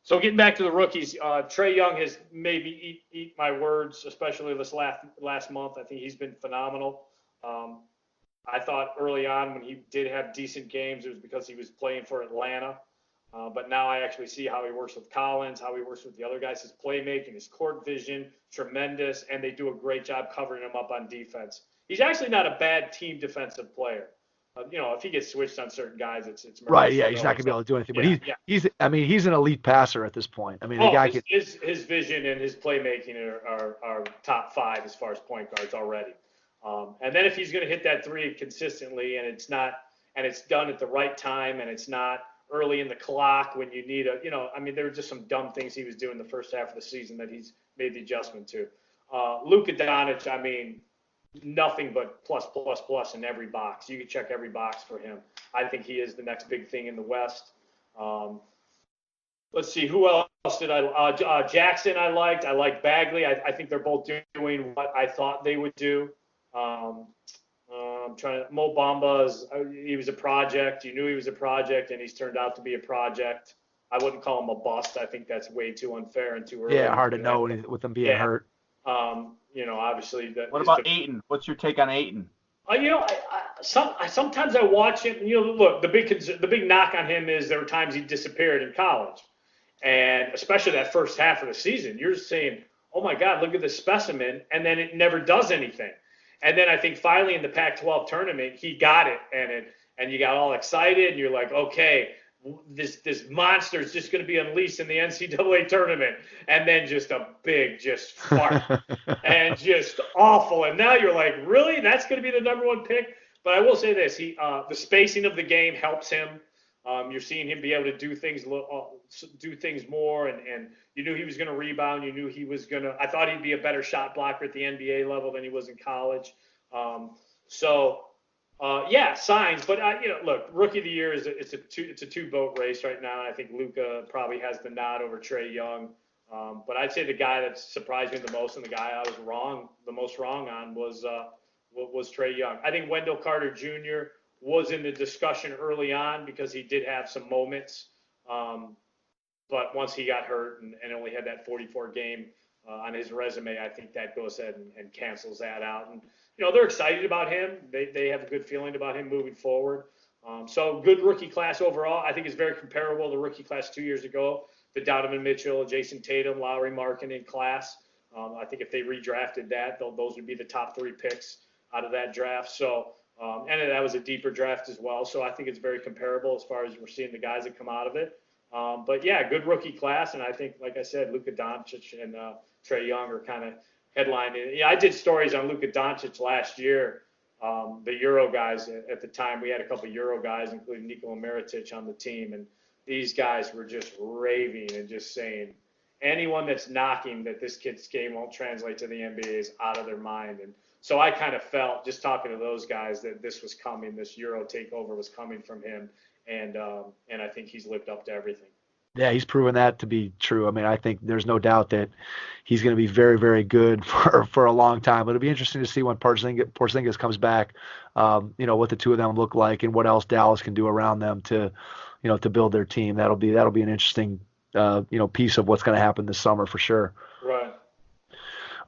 [SPEAKER 2] getting back to the rookies, Trae Young has maybe eat my words, especially this last month. I think he's been phenomenal. I thought early on when he did have decent games, it was because he was playing for Atlanta. But now I actually see how he works with Collins, how he works with the other guys. His playmaking, his court vision, tremendous, and they do a great job covering him up on defense. He's actually not a bad team defensive player. If he gets switched on certain guys, it's
[SPEAKER 3] right. Yeah, he's not going to be able to do anything. But he's an elite passer at this point. I mean,
[SPEAKER 2] his vision and his playmaking are top 5 as far as point guards already. And then if he's going to hit that three consistently, and it's done at the right time, and it's not early in the clock when you need there were just some dumb things he was doing the first half of the season that he's made the adjustment to. Luka Doncic, I mean, nothing but plus in every box. You can check every box for him. I think he is the next big thing in the West. Let's see, who else did I Jackson I liked. I liked Bagley. I think they're both doing what I thought they would do. Mo Bamba he was a project. You knew he was a project, and he's turned out to be a project. I wouldn't call him a bust. I think that's way too unfair and too early.
[SPEAKER 3] Yeah, hard to know with him being hurt.
[SPEAKER 2] Obviously.
[SPEAKER 4] What about Ayton? What's your take on Ayton?
[SPEAKER 2] Sometimes I watch him. Look, the big knock on him is there were times he disappeared in college, and especially that first half of the season. You're saying, "Oh my God, look at this specimen," and then it never does anything. And then I think finally in the Pac-12 tournament, he got it, and you got all excited, and you're like, "Okay, this monster is just going to be unleashed in the NCAA tournament," and then just a big fart and just awful. And now you're like, really? That's going to be the number one pick? But I will say this: the spacing of the game helps him. You're seeing him be able to do things more, and you knew he was going to rebound. You knew he was going to. I thought he'd be a better shot blocker at the NBA level than he was in college. Signs, but look, rookie of the year it's a two-boat race right now, and I think Luka probably has the nod over Trae Young. But I'd say the guy that surprised me the most, and the guy I was the most wrong on was Trae Young. I think Wendell Carter Jr. was in the discussion early on because he did have some moments, but once he got hurt and only had that 44 game on his resume, I think that goes ahead and cancels that out. And they're excited about him. They have a good feeling about him moving forward. So good rookie class overall. I think it's very comparable to the rookie class 2 years ago, the Donovan Mitchell, Jason Tatum, Lowry Markkanen class. I think if they redrafted that, those would be the top 3 picks out of that draft. So, and that was a deeper draft as well. So I think it's very comparable as far as we're seeing the guys that come out of it. But yeah, good rookie class. And I think, like I said, Luka Doncic and Trae Young are kind of headlining. Yeah, I did stories on Luka Doncic last year. The Euro guys at the time, we had a couple Euro guys, including Nikola Mirotic on the team, and these guys were just raving and just saying anyone that's knocking that this kid's game won't translate to the NBA is out of their mind. And so I kind of felt, just talking to those guys, that this was coming, this Euro takeover was coming from him, and I think he's lived up to everything.
[SPEAKER 3] Yeah, he's proven that to be true. I mean, I think there's no doubt that he's going to be very, very good for a long time. But it'll be interesting to see when Porzingis comes back, what the two of them look like and what else Dallas can do around them to build their team. That'll be an interesting, piece of what's going to happen this summer for sure.
[SPEAKER 2] Right.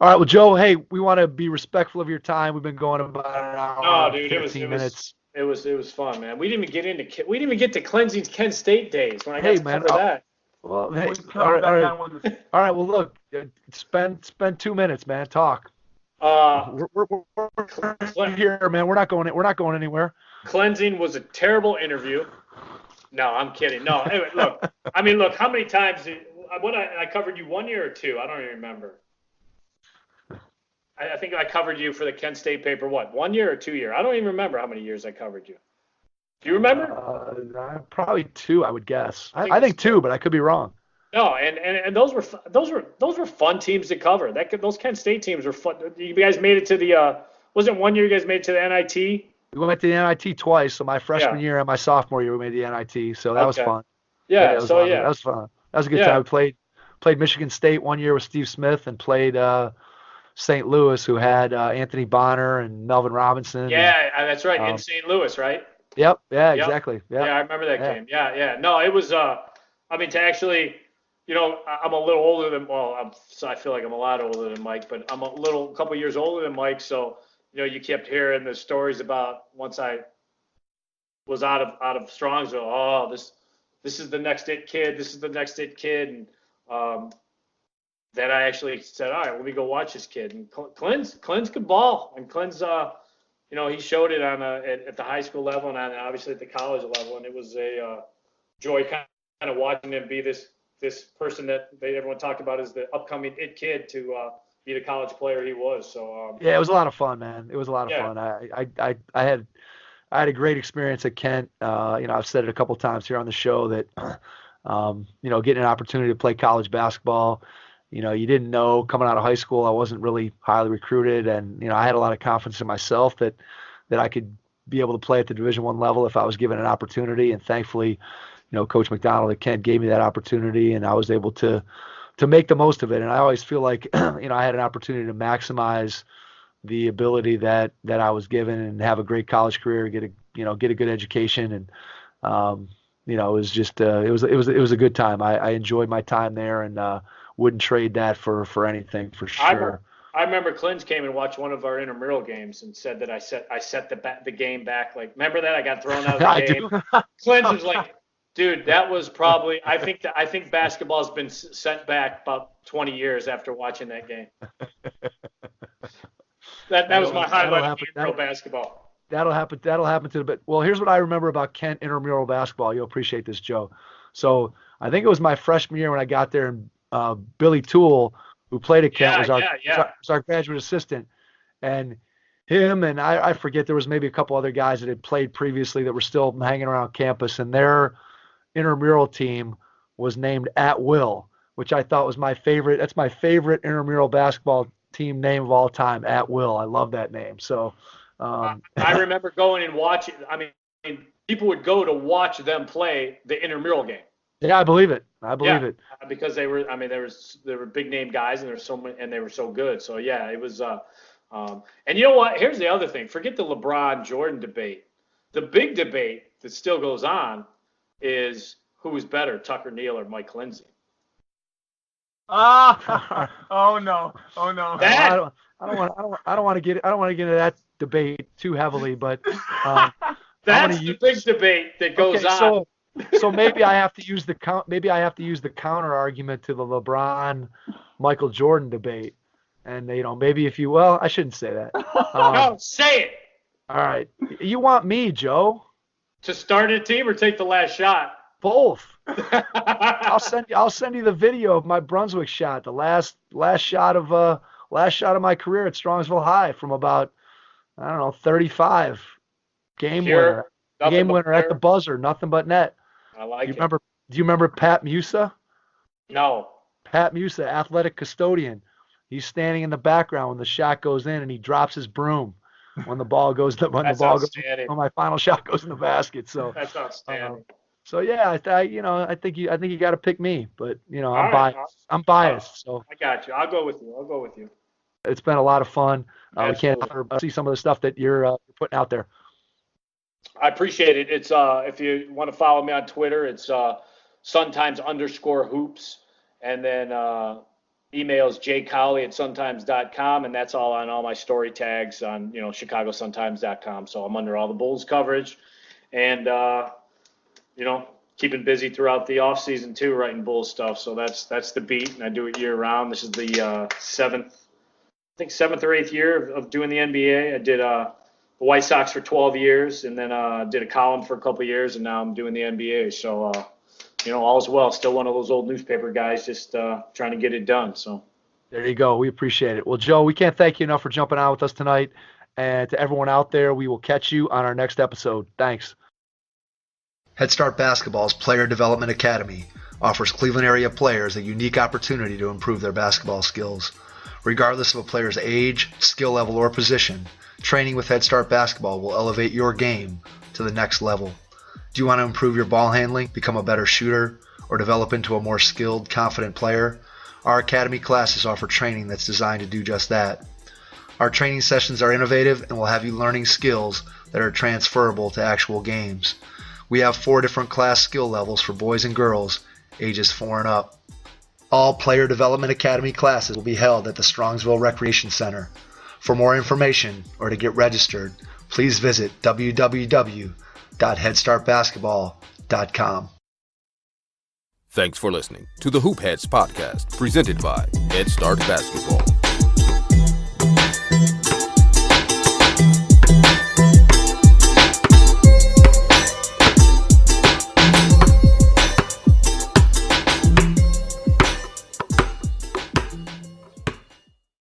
[SPEAKER 3] All right. Well, Joe, hey, we want to be respectful of your time. We've been going about an hour, 15 minutes.
[SPEAKER 2] It was fun, man. We didn't even get to Cleansing's Kent State days when I got to cover that.
[SPEAKER 3] Well, hey, all right. Well, look, spend 2 minutes, man. Talk. We're here, man. We're not going anywhere.
[SPEAKER 2] Cleansing was a terrible interview. No, I'm kidding. No, anyway, look. How many times I covered you 1 year or 2? I don't even remember. I think I covered you for the Kent State paper, 1 year or 2 year? I don't even remember how many years I covered you. Do you remember?
[SPEAKER 3] Probably 2, I would guess. I think 2, but I could be wrong.
[SPEAKER 2] No, and those were fun teams to cover. Those Kent State teams were fun. You guys made it to the wasn't 1 year you guys made it to the NIT?
[SPEAKER 3] We went to the NIT twice. So my freshman year and my sophomore year we made the NIT. So that was fun.
[SPEAKER 2] Yeah,
[SPEAKER 3] that was fun. That was a good time. We played Michigan State 1 year with Steve Smith and played St. Louis, who had Anthony Bonner and Melvin Robinson.
[SPEAKER 2] Yeah, that's right. In St. Louis, right?
[SPEAKER 3] Yep. Yeah, exactly. Yep.
[SPEAKER 2] Yeah, I remember that game. Yeah. No, it was. To actually, I'm a little older than. Well, I feel like I'm a lot older than Mike, but I'm a couple years older than Mike. So, you kept hearing the stories about once I was out of Strongsville. Oh, this is the next it kid. This is the next it kid, and that I actually said, all right, let me go watch this kid. And Clin's could ball, and Clin's, he showed it on at the high school level and obviously at the college level, and it was a joy kind of watching him be this person that everyone talked about as the upcoming it kid to be the college player he was. So
[SPEAKER 3] yeah, it was a lot of fun, man. It was a lot of fun. I had a great experience at Kent. I've said it a couple times here on the show that getting an opportunity to play college basketball. You didn't know coming out of high school, I wasn't really highly recruited, and I had a lot of confidence in myself that I could be able to play at the Division I level if I was given an opportunity. And thankfully, Coach McDonald at Kent gave me that opportunity, and I was able to make the most of it. And I always feel like I had an opportunity to maximize the ability that I was given and have a great college career, get a good education, and it was just it was a good time. I enjoyed my time there, and wouldn't trade that for anything, for sure.
[SPEAKER 2] I remember Clins came and watched one of our intramural games and said that I set the game back. Like, remember that? I got thrown out of the game. Clins was like, dude, that was probably, I think basketball's been sent back about 20 years after watching that game. That was my highlight of intramural basketball.
[SPEAKER 3] That'll happen to the bit. Well, here's what I remember about Kent intramural basketball. You'll appreciate this, Joe. So I think it was my freshman year when I got there, and Billy Toole, who played at Kent, was our graduate assistant. And him and I forget, there was maybe a couple other guys that had played previously that were still hanging around campus, and their intramural team was named At Will, which I thought was my favorite. That's my favorite intramural basketball team name of all time, At Will. I love that name. So
[SPEAKER 2] I remember going and watching. I mean, people would go to watch them play the intramural game.
[SPEAKER 3] Yeah, I believe it. Because they were big name guys, and they were so good. So yeah, it was. And you know what? Here's the other thing. Forget the LeBron Jordan debate. The big debate that still goes on is who is better, Tucker Neal or Mike Lindsay.
[SPEAKER 4] Oh no.
[SPEAKER 3] I don't want to get into that debate too heavily, but
[SPEAKER 2] that's the big debate that goes on.
[SPEAKER 3] So maybe I have to use the counter argument to the LeBron Michael Jordan debate, and maybe I shouldn't say that.
[SPEAKER 2] No, say it.
[SPEAKER 3] All right, you want me, Joe,
[SPEAKER 2] to start a team or take the last shot?
[SPEAKER 3] Both. I'll send you the video of my Brunswick shot, the last shot of my career at Strongsville High from about 35. Game winner at the buzzer, nothing but net.
[SPEAKER 2] I like it.
[SPEAKER 3] Do you remember Pat Musa?
[SPEAKER 2] No.
[SPEAKER 3] Pat Musa, athletic custodian. He's standing in the background when the shot goes in, and he drops his broom when the ball goes. When my final shot goes in the basket. So
[SPEAKER 2] that's outstanding.
[SPEAKER 3] So yeah, I think you got to pick me, but I'm biased. I'm biased. So
[SPEAKER 2] I got you. I'll go with you.
[SPEAKER 3] It's been a lot of fun. We can't see some of the stuff that you're putting out there.
[SPEAKER 2] I appreciate it. It's if you want to follow me on Twitter, it's Sun-Times_hoops, and then emails jcowley@suntimes.com, and that's all on all my story tags on ChicagoSunTimes.com. So I'm under all the Bulls coverage, and keeping busy throughout the off season too, writing Bulls stuff. So that's the beat, and I do it year round. This is the seventh or eighth year of doing the NBA. I did the White Sox for 12 years, and then did a column for a couple of years, and now I'm doing the NBA. So, all is well. Still one of those old newspaper guys, just trying to get it done. So
[SPEAKER 3] there you go. We appreciate it. Well, Joe, we can't thank you enough for jumping on with us tonight. And to everyone out there, we will catch you on our next episode. Thanks.
[SPEAKER 5] Head Start Basketball's Player Development Academy offers Cleveland area players a unique opportunity to improve their basketball skills. Regardless of a player's age, skill level, or position, training with Head Start Basketball will elevate your game to the next level. Do you want to improve your ball handling, become a better shooter, or develop into a more skilled, confident player? Our Academy classes offer training that's designed to do just that. Our training sessions are innovative and will have you learning skills that are transferable to actual games. We have 4 different class skill levels for boys and girls, ages 4 and up. All Player Development Academy classes will be held at the Strongsville Recreation Center. For more information or to get registered, please visit www.headstartbasketball.com.
[SPEAKER 1] Thanks for listening to the Hoop Heads podcast, presented by Head Start Basketball.